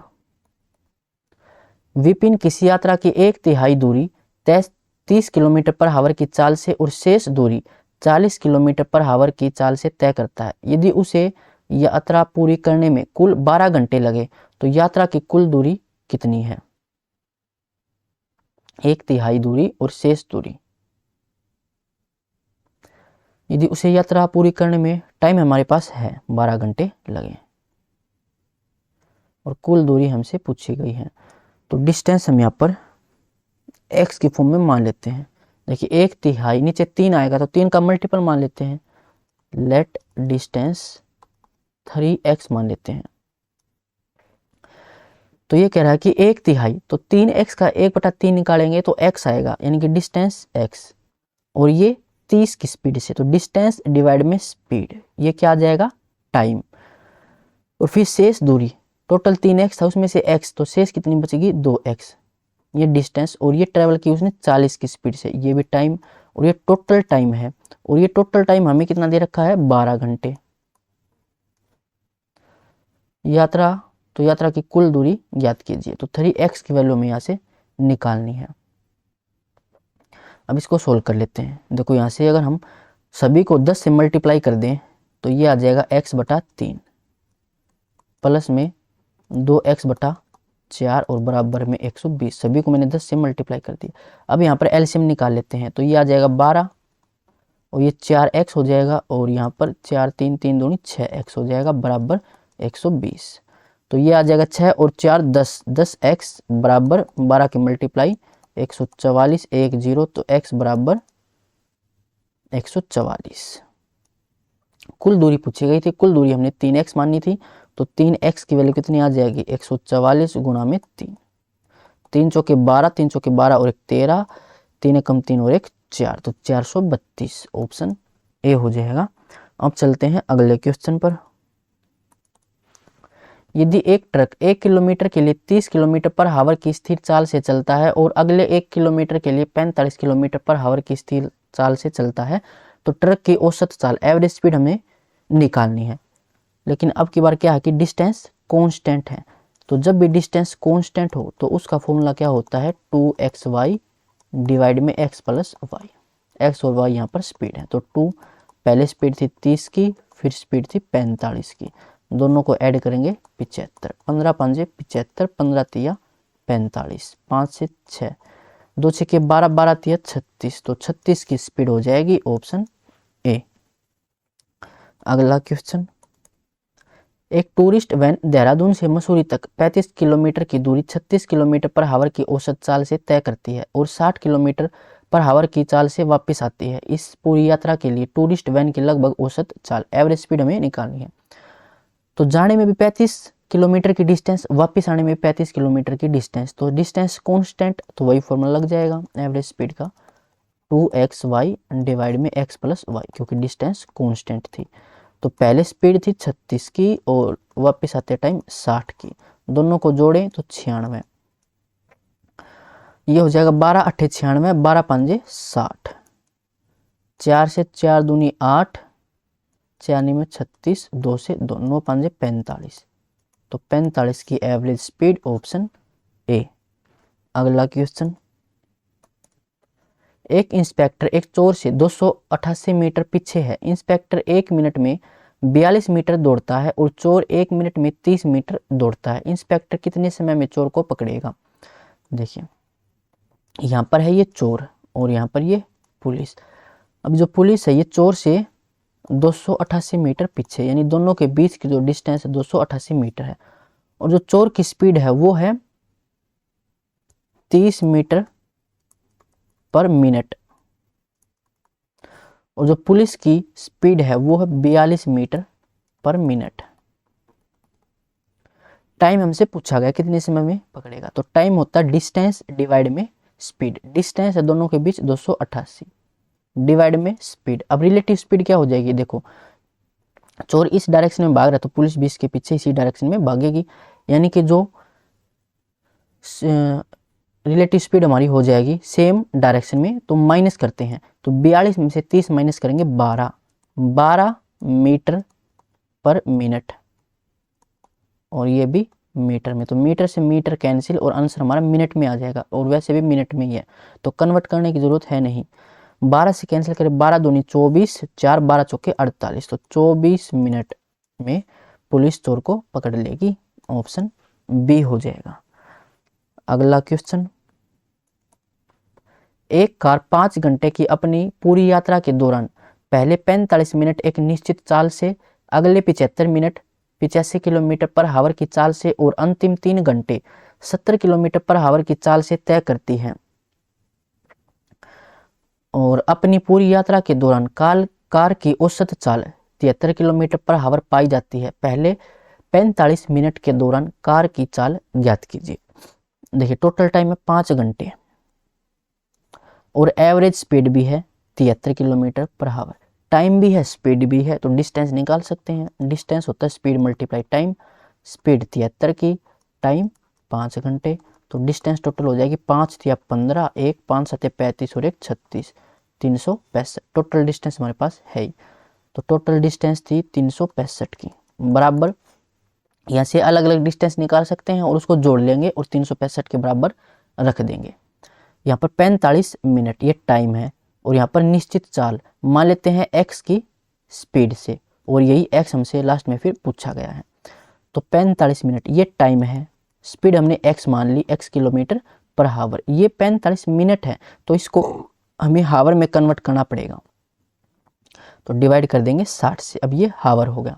विपिन किसी यात्रा की 1/3 दूरी 30 किलोमीटर पर हावर की चाल से और शेष दूरी 40 किलोमीटर पर हावर की चाल से तय करता है। यदि उसे यात्रा पूरी करने में कुल 12 घंटे लगे तो यात्रा की कुल दूरी कितनी है? 1/3 दूरी और शेष दूरी। यदि उसे यात्रा पूरी करने में टाइम हमारे पास है 12 घंटे लगे और कुल दूरी हमसे पूछी गई है, तो डिस्टेंस हम यहाँ पर x की फॉर्म में मान लेते हैं। देखिए 1/3 नीचे 3 आएगा तो 3 का मल्टीपल मान लेते हैं, लेट डिस्टेंस 3x मान लेते हैं। तो ये कह रहा है कि 1/3 तो 3x का 1/3 निकालेंगे तो x आएगा, यानी कि डिस्टेंस x, और ये 30 की स्पीड से, तो डिस्टेंस डिवाइड में स्पीड, ये क्या आ जाएगा टाइम। और फिर शेष दूरी टोटल 3x था उसमें से x, तो शेष कितनी बचेगी 2x, ये डिस्टेंस, और ये ट्रेवल की उसने 40 की स्पीड से, ये भी टाइम, और ये टोटल टाइम है, और ये टोटल टाइम हमें कितना दे रखा है 12 घंटे। यात्रा, तो यात्रा की कुल दूरी ज्ञात कीजिए, तो 3x की वैल्यू हमें यहाँ से निकालनी है। अब इसको सोल्व कर लेते हैं। देखो यहाँ से अगर हम सभी को 10 से मल्टीप्लाई कर दें तो ये आ जाएगा x/3 प्लस में 2x/4 और बराबर में 120। सभी को मैंने 10 से मल्टीप्लाई कर दिया। अब यहाँ पर एलसीएम निकाल लेते हैं, तो ये आ जाएगा 12 और ये 4x हो जाएगा, और यहाँ पर 4 3 3 दूनी 6x हो जाएगा बराबर 120। तो ये आ जाएगा 6 और 4 10, 10x बराबर 12 के मल्टीप्लाई 144 1 0, तो x बराबर 144। कुल दूरी पूछी गई थी, कुल दूरी हमने 3x मानी थी, तो 3x की वैल्यू कितनी आ जाएगी 144 गुणा में 3, 3 चौके 12, 3 चौके 12 और 1 13, 3 एकम 3 और 1 4, तो 432 ऑप्शन ए हो जाएगा। अब चलते हैं अगले क्वेश्चन पर। यदि एक ट्रक 1 किलोमीटर के लिए 30 किलोमीटर पर हावर की स्थिर चाल से चलता है और अगले 1 किलोमीटर के लिए 45 किलोमीटर पर हावर की स्थिर चाल से चलता है, तो ट्रक की औसत चाल एवरेज स्पीड हमें निकालनी है। लेकिन अब की बार क्या है कि डिस्टेंस कांस्टेंट है, तो जब भी डिस्टेंस कांस्टेंट हो तो उसका फॉर्मूला क्या होता है 2xy डिवाइड में x प्लस वाई। x और y यहाँ पर स्पीड है, तो 2 पहले स्पीड थी 30 की, फिर स्पीड थी 45 की, दोनों को ऐड करेंगे 75, 15 पंजे 75, 15 तिया 45, 5 से 6, 2 6 12, 12 तिया 36, तो 36 की स्पीड हो जाएगी ऑप्शन ए। अगला क्वेश्चन, एक टूरिस्ट वैन देहरादून से मसूरी तक 35 किलोमीटर की दूरी 36 किलोमीटर पर हावर की औसत चाल से तय करती है और 60 किलोमीटर पर हावर की चाल से वापस आती है। इस पूरी यात्रा के लिए टूरिस्ट वैन की लगभग औसत चाल एवरेज स्पीड हमें निकालनी है। तो जाने में भी 35 किलोमीटर की डिस्टेंस, वापस आने में 35 किलोमीटर की डिस्टेंस, तो डिस्टेंस कांस्टेंट, तो वही फॉर्मूला लग जाएगा एवरेज स्पीड का, 2xy डिवाइड में x प्लस वाई, क्योंकि डिस्टेंस कांस्टेंट थी। तो पहले स्पीड थी 36 की और वापस आते टाइम 60 की, दोनों को जोड़ें तो 96, ये हो जाएगा 12 8 96, 12 पंजे 60, 4 से 4 दूनी 8, 4 में 36, 2 से 2, 9 पंजे 45, तो 45 की एवरेज स्पीड ऑप्शन ए। अगला क्वेश्चन, एक इंस्पेक्टर एक चोर से 288 मीटर पीछे है। इंस्पेक्टर 1 मिनट में 42 मीटर दौड़ता है और चोर 1 मिनट में 30 मीटर दौड़ता है। इंस्पेक्टर कितने समय में चोर को पकड़ेगा? देखिए यहाँ पर है ये चोर और यहाँ पर ये पुलिस। अब जो पुलिस है ये चोर से 288 मीटर पीछे, यानी दोनों के बीच की जो डिस्टेंस है 288 मीटर है, और जो चोर की स्पीड है वो है 30 मीटर पर मिनट, और जो पुलिस की स्पीड है वो है 42 मीटर पर मिनट। टाइम हमसे पूछा गया कितने समय में पकड़ेगा, तो टाइम होता है डिस्टेंस डिवाइड में स्पीड। डिस्टेंस है दोनों के बीच 288 डिवाइड में स्पीड। अब रिलेटिव स्पीड क्या हो जाएगी, देखो चोर इस डायरेक्शन में भाग रहा है तो पुलिस भी इसके पीछे इसी डायरेक्शन में भागेगी, यानी कि जो रिलेटिव स्पीड हमारी हो जाएगी सेम डायरेक्शन में। तो माइनस करते हैं, तो 42 में से 30 माइनस करेंगे 12 मीटर पर मिनट, और ये भी मीटर में, तो मीटर से मीटर कैंसिल और आंसर हमारा मिनट में आ जाएगा, और वैसे भी मिनट में ही है तो कन्वर्ट करने की जरूरत है नहीं। 12 से कैंसिल करें, 12 दूनी 24, 4 12 चौके 48, तो 24 मिनट में पुलिस चोर को पकड़ लेगी, ऑप्शन बी हो जाएगा। अगला क्वेश्चन, एक कार 5 घंटे की अपनी पूरी यात्रा के दौरान पहले 45 मिनट एक निश्चित चाल से, अगले 75 मिनट 85 किलोमीटर पर हावर की चाल से और अंतिम 3 घंटे 70 किलोमीटर पर हावर की चाल से तय करती है, और अपनी पूरी यात्रा के दौरान कार की औसत चाल 73 किलोमीटर पर हावर पाई जाती है। पहले 45 मिनट के दौरान कार की चाल ज्ञात कीजिए। देखिए टोटल टाइम है 5 घंटे और एवरेज स्पीड भी है 73 किलोमीटर पर हावर, टाइम भी है स्पीड भी है, तो डिस्टेंस निकाल सकते हैं। डिस्टेंस होता है स्पीड मल्टीप्लाई टाइम, स्पीड 73 की, टाइम 5 घंटे, तो डिस्टेंस टोटल हो जाएगी 5 या 15, 1 5 7 35 और 1 36, 365। टोटल डिस्टेंस हमारे पास है ही, तो टोटल डिस्टेंस थी 365 की, बराबर यहाँ से अलग अलग डिस्टेंस निकाल सकते हैं और उसको जोड़ लेंगे और 365 के बराबर रख देंगे। यहाँ पर 45 मिनट ये टाइम है, और यहाँ पर निश्चित चाल मान लेते हैं x की स्पीड से, और यही x हमसे लास्ट में फिर पूछा गया है। तो 45 मिनट ये टाइम है, स्पीड हमने x मान ली, x किलोमीटर पर हावर, ये 45 मिनट है, तो इसको हमें हावर में कन्वर्ट करना पड़ेगा, तो डिवाइड कर देंगे 60 से, अब ये हावर हो गया।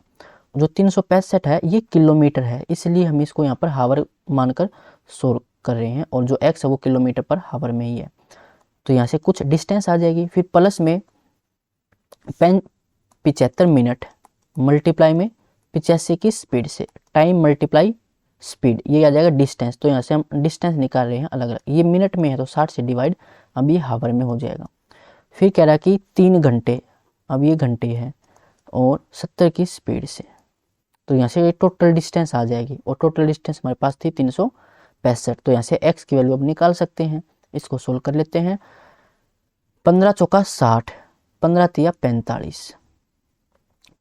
जो 365 है ये किलोमीटर है, इसलिए हम इसको यहाँ पर हावर मानकर सोल्व कर रहे हैं, और जो x है वो किलोमीटर पर हावर में ही है, तो यहाँ से कुछ डिस्टेंस आ जाएगी। फिर प्लस में 75 मिनट मल्टीप्लाई में 85 की स्पीड से, टाइम मल्टीप्लाई स्पीड, ये आ जाएगा डिस्टेंस। तो यहाँ से हम डिस्टेंस निकाल रहे हैं अलग अलग, ये मिनट में है तो 60 से डिवाइड, अब ये हावर में हो जाएगा। फिर कह रहा है कि 3 घंटे, अब ये घंटे है, और 70 की स्पीड से, तो यहाँ से टोटल डिस्टेंस आ जाएगी, और टोटल डिस्टेंस हमारे पास थी 365, तो यहाँ से x की वैल्यू अब निकाल सकते हैं। इसको सोल्व कर लेते हैं, 15 चौका 60, 15 तिया 45,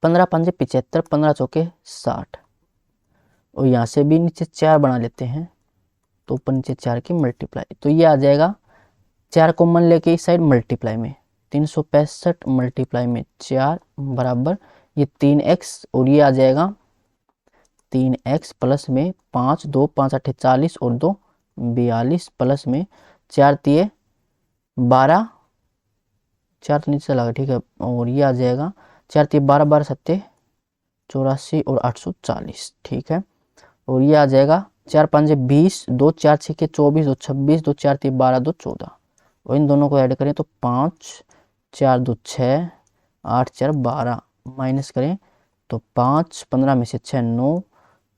15 पंजे 75, 15 चौके 60, और यहाँ से भी नीचे 4 बना लेते हैं, तो ऊपर नीचे 4 की मल्टीप्लाई, तो ये आ जाएगा 4 कॉमन लेके इस साइड मल्टीप्लाई में, 365 मल्टीप्लाई में 4 बराबर ये 3x, और ये आ जाएगा 3x प्लस में 5, 2 5 8 40 और 2 42 प्लस में 4 3 12, 4 तो नीचे चला गया, ठीक है, और ये आ जाएगा 4 3 12 12 7 84 और 840, ठीक है। और ये आ जाएगा 4 5 20, 2 4 6 के 24, 2 26, 2 4 3 12, 2 14, और इन दोनों को ऐड करें तो 5 4 2 6, 8 4 12, माइनस करें तो 5 15 में से 6 9,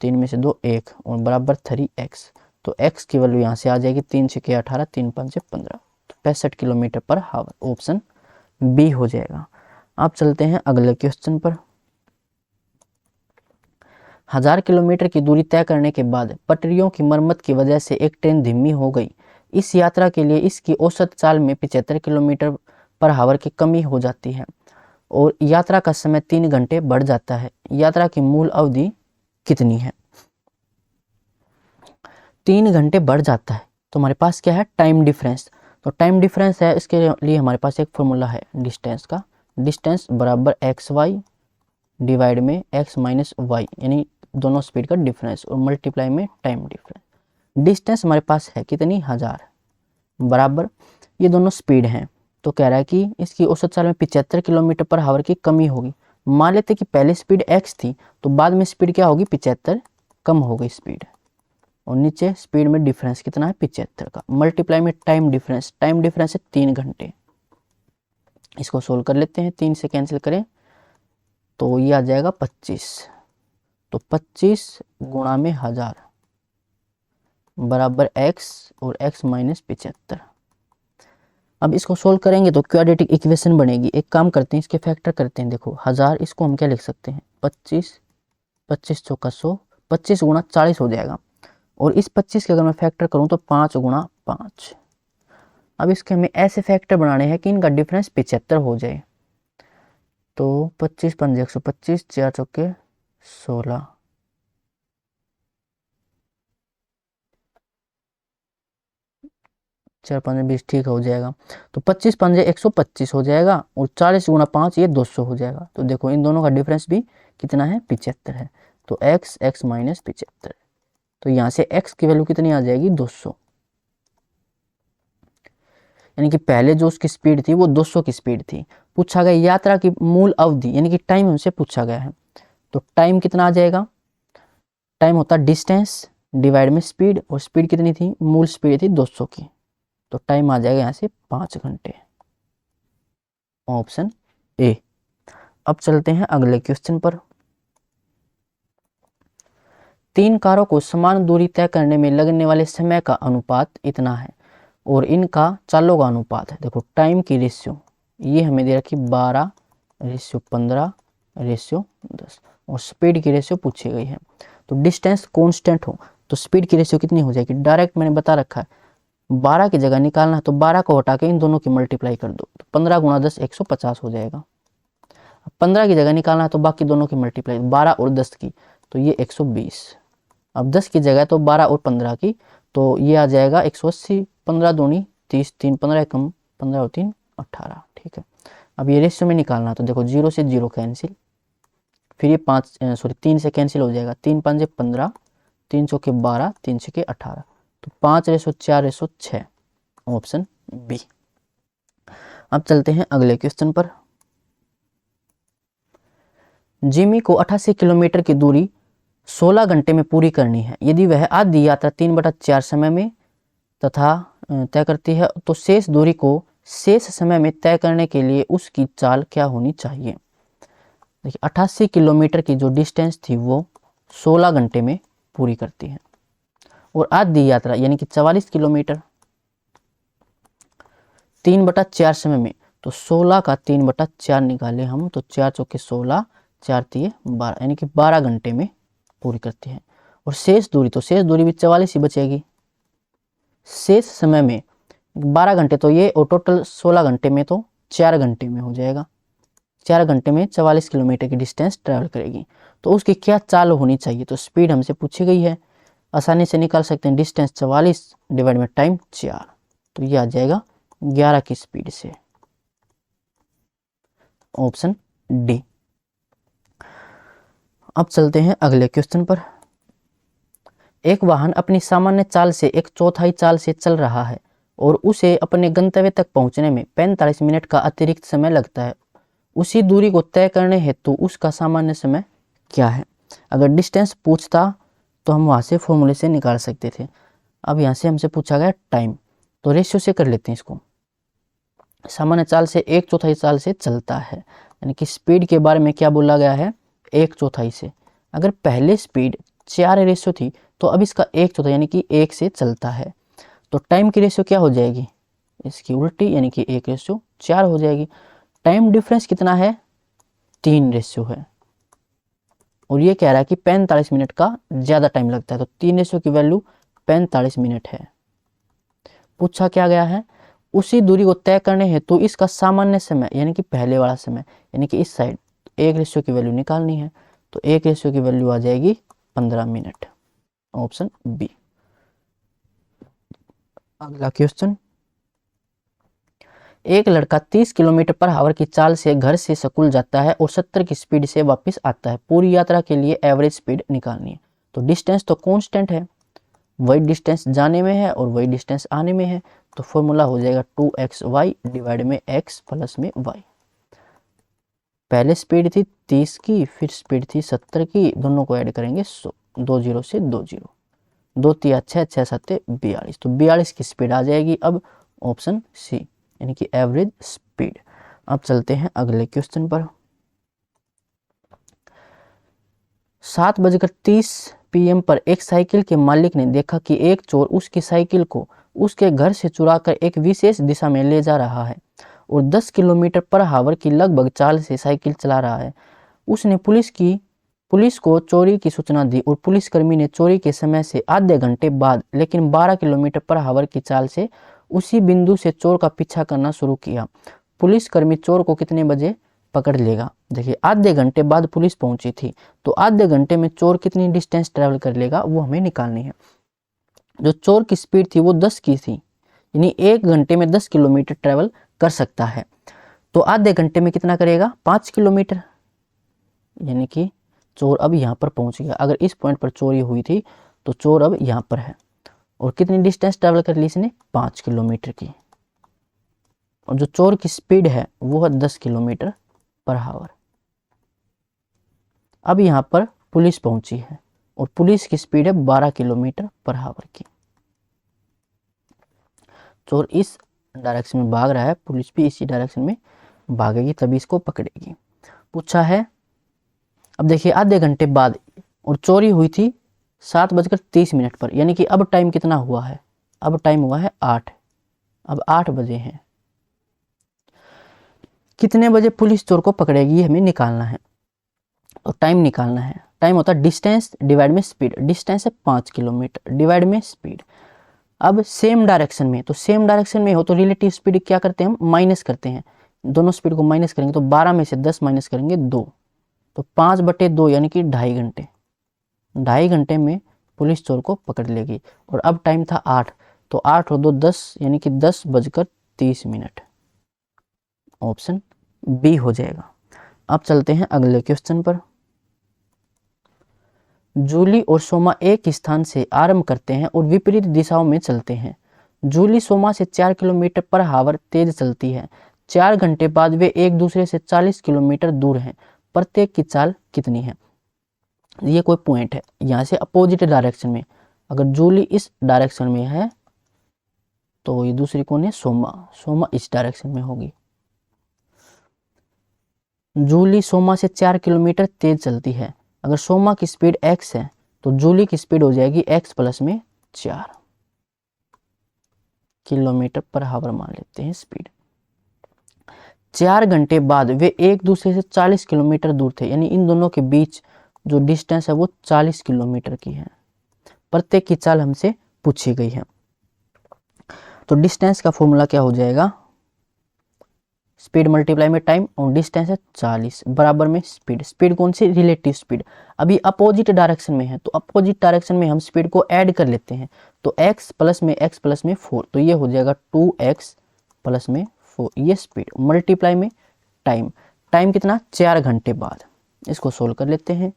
3 में से 2 1 और बराबर 3x। तो x की वैल्यू यहाँ से आ जाएगी 3 6 18, 3 5 15, तो 65 किलोमीटर पर हावर, ऑप्शन बी हो जाएगा। अब चलते हैं अगले क्वेश्चन पर। 1000 किलोमीटर की दूरी तय करने के बाद पटरियों की मरम्मत की वजह से एक ट्रेन धीमी हो गई। इस यात्रा के लिए इसकी औसत चाल में 75 किलोमीटर पर हावर की कमी हो जाती है और यात्रा का समय 3 घंटे बढ़ जाता है। यात्रा की मूल अवधि कितनी है? 3 घंटे बढ़ जाता है तो हमारे पास क्या है? Time difference. तो टाइम डिफरेंस है, इसके लिए हमारे पास एक फॉर्मूला है डिस्टेंस का। डिस्टेंस बराबर एक्स वाई डिवाइड में एक्स माइनस वाई, यानी दोनों स्पीड का डिफरेंस, और मल्टीप्लाई में टाइम डिफरेंस। डिस्टेंस हमारे पास है कितनी? 1000 बराबर ये दोनों स्पीड हैं, तो कह रहा है कि इसकी औसत चाल में 75 किलोमीटर पर हावर की कमी होगी। मान लेते कि पहले स्पीड x थी तो बाद में स्पीड क्या होगी? 75 कम हो गई स्पीड, और नीचे स्पीड में डिफरेंस कितना है? 75 का, मल्टीप्लाई में टाइम डिफरेंस। टाइम डिफरेंस है 3 घंटे। इसको सोल्व कर लेते हैं, 3 से कैंसिल करें तो ये आ जाएगा 25। तो 25 गुणा में 1000 बराबर x और x माइनस 75। अब इसको सोल्व करेंगे तो क्वाड्रेटिक इक्वेशन बनेगी। एक काम करते हैं, इसके फैक्टर करते हैं। देखो 1000, इसको हम क्या लिख सकते हैं? 25, 25 चौका 100, 25 गुणा 40 हो जाएगा, और इस 25 के अगर मैं फैक्टर करूं तो 5 गुणा 5। अब इसके हमें ऐसे फैक्टर बनाने हैं कि इनका डिफरेंस 75 हो जाए। तो 25 5 125, 4 चौके 16, 4 5 20, ठीक हो जाएगा। तो 25 5 125 हो जाएगा, और 40 गुणा 5 ये 200 हो जाएगा। तो देखो इन दोनों का डिफरेंस भी कितना है? 75 है। तो x x माइनस 75, तो यहाँ से x की वैल्यू कितनी आ जाएगी? 200। यानी कि पहले जो उसकी स्पीड थी वो 200 की स्पीड थी। पूछा गया यात्रा की मूल अवधि, यानी कि टाइम हमसे पूछा गया है। तो टाइम कितना आ जाएगा? टाइम होता डिस्टेंस डिवाइड में स्पीड, और स्पीड कितनी थी? मूल स्पीड थी 200 की। तो टाइम आ जाएगा यहाँ से 5 घंटे, ऑप्शन ए। अब चलते हैं अगले क्वेश्चन पर। 3 कारों को समान दूरी तय करने में लगने वाले समय का अनुपात इतना है और इनका चालों का अनुपात है। देखो टाइम की रेशियो ये हमें दे रखी 12 रेशियो 15 रेशियो 10, और स्पीड की रेशियो पूछी गई है। तो डिस्टेंस कांस्टेंट हो तो स्पीड की रेशियो कितनी हो जाएगी? डायरेक्ट मैंने बता रखा है, 12 की जगह निकालना है तो 12 को हटा के इन दोनों की मल्टीप्लाई कर दो, तो 15 गुणा 10 150 हो जाएगा। 15 की जगह निकालना है तो बाकी दोनों की मल्टीप्लाई 12 और 10 की, तो ये 120। अब 10 की जगह तो 12 और 15 की, तो ये आ जाएगा 180, 15 दूनी 30, 3 15 कम 15 और 3 18, ठीक है। अब ये रेशियो में निकालना, तो देखो 0 से 0 कैंसिल, फिर ये 3 से कैंसिल हो जाएगा, 3 5 15, 3 चौके 12, 3 छके 18, तो 5 रेशो 4 रेशो 6, ऑप्शन बी। अब चलते हैं अगले क्वेश्चन पर। जिमी को 88 किलोमीटर की दूरी 16 घंटे में पूरी करनी है। यदि वह आधी यात्रा 3/4 समय में तथा तय करती है तो शेष दूरी को शेष समय में तय करने के लिए उसकी चाल क्या होनी चाहिए? देखिए 88 किलोमीटर की जो डिस्टेंस थी वो 16 घंटे में पूरी करती है, और आधी यात्रा यानी कि 44 किलोमीटर 3/4 समय में, तो 16 का 3/4 निकाले हम तो 4 चौके 16, 4 तिये 12, यानी कि 12 घंटे में पूरी करती है। और शेष दूरी, तो शेष दूरी भी 44 ही बचेगी। शेष समय में 12 घंटे, तो ये और टोटल 16 घंटे में तो 4 घंटे में हो जाएगा। 4 घंटे में 44 किलोमीटर की डिस्टेंस ट्रैवल करेगी, तो उसकी क्या चाल होनी चाहिए? तो स्पीड हमसे पूछी गई है, आसानी से निकाल सकते हैं। डिस्टेंस 44 डिवाइड में टाइम 4, तो ये आ जाएगा 11 की स्पीड से, ऑप्शन डी। अब चलते हैं अगले क्वेश्चन पर। एक वाहन अपनी सामान्य चाल से एक चौथाई चाल से चल रहा है और उसे अपने गंतव्य तक पहुंचने में 45 मिनट का अतिरिक्त समय लगता है। उसी दूरी को तय करने हेतु उसका सामान्य समय क्या है। अगर डिस्टेंस पूछता तो हम वहाँ से फॉर्मूले से निकाल सकते थे। अब यहाँ से हमसे पूछा गया टाइम, तो रेशियो से कर लेते हैं इसको। सामान्य चाल से एक चौथाई चाल से चलता है, यानी कि स्पीड के बारे में क्या बोला गया है, एक चौथाई से। अगर पहले स्पीड 4 रेशियो थी तो अब इसका एक चौथाई यानी कि 1 से चलता है, तो टाइम की रेशियो क्या हो जाएगी, इसकी उल्टी, यानी कि 1:4 हो जाएगी। टाइम डिफरेंस कितना है, 3 रेशियो है, और ये कह रहा है कि 45 मिनट का ज़्यादा टाइम लगता है, तो 3 रेशियो की वैल्यू 45 मिनट है। पूछा क्या गया है, उसी दूरी को तय करने हेतु इसका सामान्य समय यानी कि पहले वाला समय, यानी कि इस साइड 1 रेशियो की वैल्यू निकालनी है, तो 1 रेशियो की वैल्यू आ जाएगी 15 मिनट, ऑप्शन बी। अगला क्वेश्चन, एक लड़का 30 किलोमीटर पर आवर की चाल से घर से स्कूल जाता है और 70 की स्पीड से वापस आता है। पूरी यात्रा के लिए एवरेज स्पीड निकालनी है। तो डिस्टेंस तो कांस्टेंट है, वही डिस्टेंस जाने में है और वही डिस्टेंस आने में है, तो फॉर्मूला हो जाएगा 2xy डिवाइड में x प्लस में y। पहले स्पीड थी 30 की, फिर स्पीड थी 70 की, दोनों को ऐड करेंगे 100, 2 0 से 2 0, 2 3 6 6 7 42, तो 42 की स्पीड आ जाएगी अब, ऑप्शन सी, यानी कि एवरेज स्पीड। अब चलते हैं अगले क्वेश्चन पर। 7:30 PM पर एक साइकिल के मालिक ने देखा कि एक चोर उसकी साइकिल को उसके घर से चुराकर एक विशेष दिशा में ले जा रहा है और 10 किलोमीटर पर आवर की लगभग चाल से साइकिल चला रहा है। उसने पुलिस को चोरी की सूचना दी और पुलिसकर्मी ने चोरी के समय से आधे घंटे बाद लेकिन 12 किलोमीटर पर आवर की चाल से उसी बिंदु से चोर का पीछा करना शुरू किया। पुलिसकर्मी चोर को कितने बजे पकड़ लेगा। देखिए आधे घंटे बाद पुलिस पहुंची थी, तो आधे घंटे में चोर कितनी डिस्टेंस ट्रेवल कर लेगा वो हमें निकालनी है। जो चोर की स्पीड थी वो 10 की थी, यानी 1 घंटे में 10 किलोमीटर ट्रेवल कर सकता है, तो आधे घंटे में कितना करेगा, 5 किलोमीटर, यानी कि चोर अब यहाँ पर पहुंच गया। अगर इस पॉइंट पर चोरी हुई थी तो चोर अब यहाँ पर है, और कितनी डिस्टेंस ट्रेवल कर ली इसने, 5 किलोमीटर की, और जो चोर की स्पीड है वो है 10 किलोमीटर पर आवर। अब यहाँ पर पुलिस पहुंची है और पुलिस की स्पीड है 12 किलोमीटर पर आवर की। चोर इस डायरेक्शन में भाग रहा है, पुलिस भी इसी डायरेक्शन में भागेगी, तभी इसको पकड़ेगी। पूछा है, अब देखिए आधे घंटे बाद, और चोरी हुई थी 7:30 पर, यानी कि अब टाइम कितना हुआ है, अब टाइम हुआ है 8, अब 8 बजे हैं। कितने बजे पुलिस चोर को पकड़ेगी ये हमें निकालना है, तो टाइम निकालना है। टाइम होता है डिस्टेंस डिवाइड में स्पीड, डिस्टेंस है 5 किलोमीटर डिवाइड में स्पीड। अब सेम डायरेक्शन में, तो सेम डायरेक्शन में हो तो रिलेटिव स्पीड क्या करते हैं हम, माइनस करते हैं, दोनों स्पीड को माइनस करेंगे तो 12 में से 10 माइनस करेंगे 2, तो 5/2 यानी कि 2.5 घंटे, 2.5 घंटे में पुलिस चोर को पकड़ लेगी। और अब टाइम था 8, तो 8 और 2 10, यानी कि 10:30, ऑप्शन बी हो जाएगा। अब चलते हैं अगले क्वेश्चन पर। जूली और सोमा एक स्थान से आरंभ करते हैं और विपरीत दिशाओं में चलते हैं। जूली सोमा से 4 किलोमीटर पर आवर तेज चलती है। 4 घंटे बाद वे एक दूसरे से 40 किलोमीटर दूर हैं। प्रत्येक की चाल कितनी है। ये कोई पॉइंट है, यहाँ से अपोजिट डायरेक्शन में, अगर जूली इस डायरेक्शन में है तो ये दूसरी कौन है, सोमा इस डायरेक्शन में होगी। जूली सोमा से 4 किलोमीटर तेज चलती है। अगर सोमा की स्पीड x है तो जूली की स्पीड हो जाएगी x प्लस में 4 किलोमीटर पर आवर मान लेते हैं स्पीड। 4 घंटे बाद वे एक दूसरे से 40 किलोमीटर दूर थे, यानी इन दोनों के बीच जो डिस्टेंस है वो 40 किलोमीटर की है। प्रत्येक की चाल हमसे पूछी गई है, तो डिस्टेंस का फॉर्मूला क्या हो जाएगा, स्पीड मल्टीप्लाई में टाइम और डिस्टेंस है 40 बराबर में स्पीड। स्पीड कौन सी, रिलेटिव स्पीड। अभी अपोजिट डायरेक्शन में है तो अपोजिट डायरेक्शन में हम स्पीड को ऐड कर लेते हैं, तो x प्लस में 4, तो ये हो जाएगा 2x प्लस में 4, ये स्पीड मल्टीप्लाई में टाइम। टाइम कितना, 4 घंटे बाद। इसको सोल्व कर लेते हैं।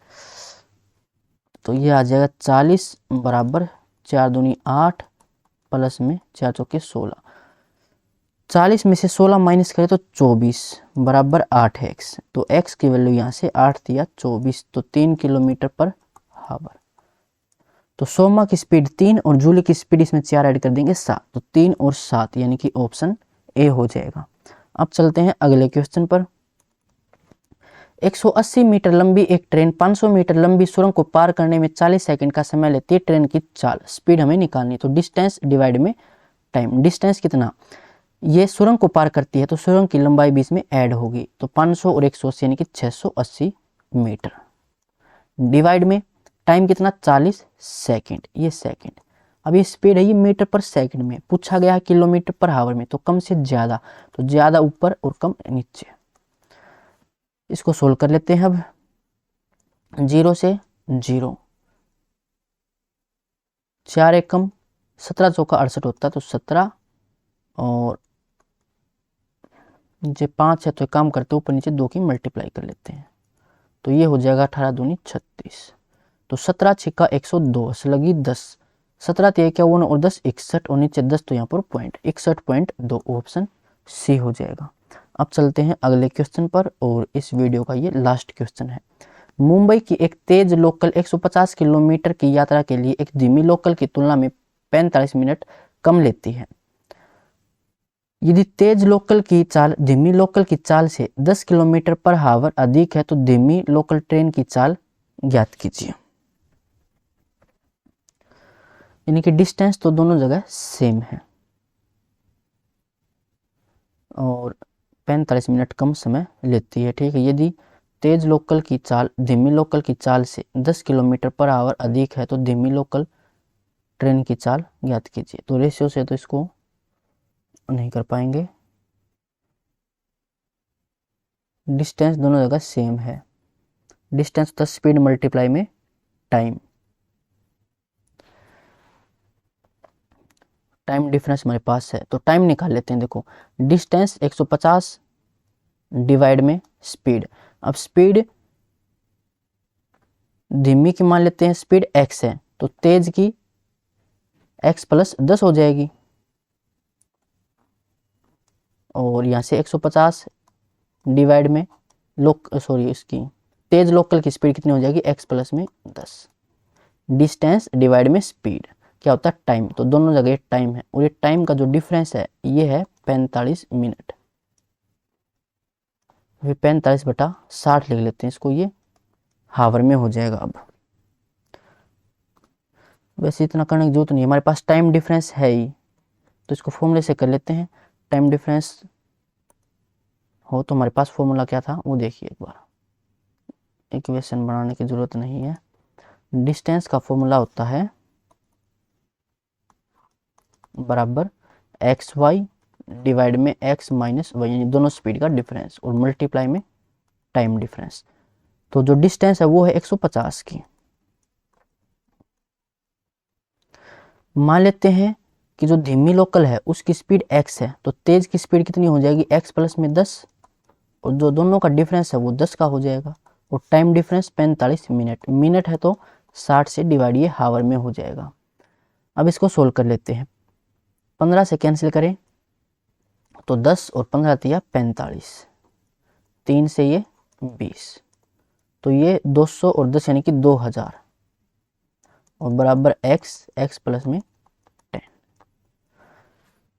तो ये आ जाएगा 40 बराबर 4 दूनी 8 प्लस में 4 चौके 16। 40 में से 16 माइनस करें तो 24 बराबर 8x। तो x की वैल्यू यहाँ से 8 दिया 24, तो 3 किलोमीटर पर हावर। तो सोमा की स्पीड 3 और जूली की स्पीड इसमें 4 ऐड कर देंगे 7, तो 3 और 7 यानी कि ऑप्शन ए हो जाएगा। अब चलते हैं अगले क्वेश्चन पर। 180 मीटर लंबी एक ट्रेन 500 मीटर लंबी सुरंग को पार करने में 40 सेकंड का समय लेती है। ट्रेन की चाल स्पीड हमें निकालनी, तो डिस्टेंस डिवाइड में टाइम। डिस्टेंस कितना, ये सुरंग को पार करती है तो सुरंग की लंबाई भी इसमें ऐड होगी, तो 500 और 180 यानी कि 680 मीटर। डिवाइड में टाइम कितना 40 सेकंड, ये सेकंड। अब ये स्पीड है ये मीटर पर सेकंड में, पूछा गया है किलोमीटर पर हावर में, तो कम से ज़्यादा, तो ज़्यादा ऊपर और कम नीचे। इसको सोल्व कर लेते हैं। अब 0 से 0, 4 एकम 17 चौका 68 होता है, तो 17 और नीचे 5 है तो एक काम करते हैं ऊपर नीचे 2 की मल्टीप्लाई कर लेते हैं, तो ये हो जाएगा 18 दूनी 36। तो 17 छिक्का 102 लगी 10, 17 तिया 51 और 10 61 और नीचे 10, तो यहाँ पर पॉइंट 61.2 ऑप्शन सी हो जाएगा। अब चलते हैं अगले क्वेश्चन पर, और इस वीडियो का ये लास्ट क्वेश्चन है। मुंबई की एक तेज लोकल 150 किलोमीटर की यात्रा के लिए एक धीमी लोकल की तुलना में 45 मिनट कम लेती है। यदि तेज लोकल की चाल धीमी लोकल की चाल से 10 किलोमीटर पर हावर अधिक है तो धीमी लोकल ट्रेन की चाल ज्ञात कीजिए। यानी कि डिस्टेंस तो दोनों जगह सेम है और 45 मिनट कम समय लेती है। ठीक है, यदि तेज लोकल की चाल धीमी लोकल की चाल से 10 किलोमीटर पर आवर अधिक है तो धीमी लोकल ट्रेन की चाल ज्ञात कीजिए। तो रेशियो से तो इसको नहीं कर पाएंगे, डिस्टेंस दोनों जगह सेम है। डिस्टेंस तो स्पीड मल्टीप्लाई में टाइम, टाइम डिफरेंस हमारे पास है तो टाइम निकाल लेते हैं। देखो डिस्टेंस 150 डिवाइड में स्पीड। अब स्पीड धीमी की मान लेते हैं स्पीड x है तो तेज की x प्लस 10 हो जाएगी, और यहाँ से 150 डिवाइड में इसकी तेज लोकल की स्पीड कितनी हो जाएगी x प्लस में 10। डिस्टेंस डिवाइड में स्पीड क्या होता है टाइम, तो दोनों जगह टाइम है और ये टाइम का जो डिफरेंस है ये है 45 मिनट। फिर 45/60 लिख लेते हैं इसको, ये हावर में हो जाएगा। अब वैसे इतना करने की जरूरत नहीं, हमारे पास टाइम डिफरेंस है ही, तो इसको फॉर्मूले से कर लेते हैं। टाइम डिफरेंस हो तो हमारे पास फॉर्मूला क्या था वो देखिए एक बार, इक्वेशन बनाने की जरूरत नहीं है। डिस्टेंस का फॉर्मूला होता है बराबर XY डिवाइड में x माइनस वाई, यानी दोनों स्पीड का डिफरेंस, और मल्टीप्लाई में टाइम डिफरेंस। तो जो डिस्टेंस है वो है 150 की। मान लेते हैं कि जो धीमी लोकल है उसकी स्पीड x है तो तेज की स्पीड कितनी हो जाएगी x प्लस में 10, और जो दोनों का डिफरेंस है वो 10 का हो जाएगा, और टाइम डिफरेंस 45 मिनट। मिनट है तो 60 से डिवाइड ये हावर में हो जाएगा। अब इसको सोल्व कर लेते हैं। 15 से कैंसिल करें तो 10 और 15 दिया 45, 3 से ये 20, तो ये 200 और 10 यानी कि 2000, और बराबर x प्लस में 10।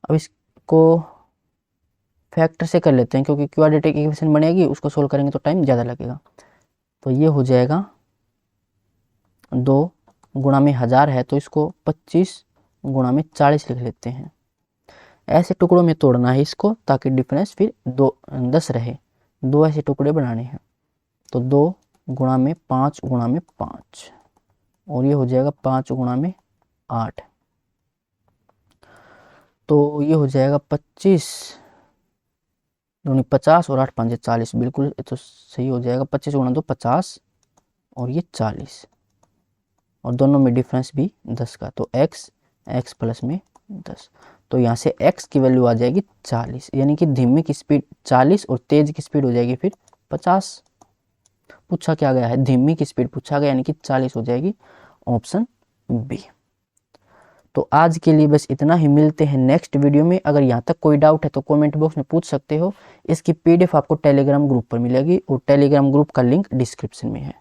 अब इसको फैक्टर से कर लेते हैं क्योंकि क्वाड्रेटिक इक्वेशन बनेगी, उसको सोल्व करेंगे तो टाइम ज़्यादा लगेगा। तो ये हो जाएगा 2 गुणा में 1000 है तो इसको 25 गुणा में 40 लिख लेते हैं। ऐसे टुकड़ों में तोड़ना है इसको ताकि डिफरेंस फिर 10 रहे, 2 ऐसे टुकड़े बनाने हैं। तो 2 गुणा में 5 गुणा में 5, और ये हो जाएगा 5 गुणा में 8, तो ये हो जाएगा 25 दूनी 50 और 8 5 40, बिल्कुल ये तो सही हो जाएगा। 25 गुणा 2 50 और ये 40, और दोनों में डिफरेंस भी 10 का, तो x प्लस में 10। तो यहाँ से x की वैल्यू आ जाएगी 40, यानी कि धीमे की स्पीड 40 और तेज की स्पीड हो जाएगी फिर 50। पूछा क्या गया है, धीमी की स्पीड पूछा गया यानी कि 40 हो जाएगी, ऑप्शन बी। तो आज के लिए बस इतना ही, मिलते हैं नेक्स्ट वीडियो में। अगर यहाँ तक कोई डाउट है तो कमेंट बॉक्स में पूछ सकते हो। इसकी PDF आपको टेलीग्राम ग्रुप पर मिलेगी और टेलीग्राम ग्रुप का लिंक डिस्क्रिप्शन में है।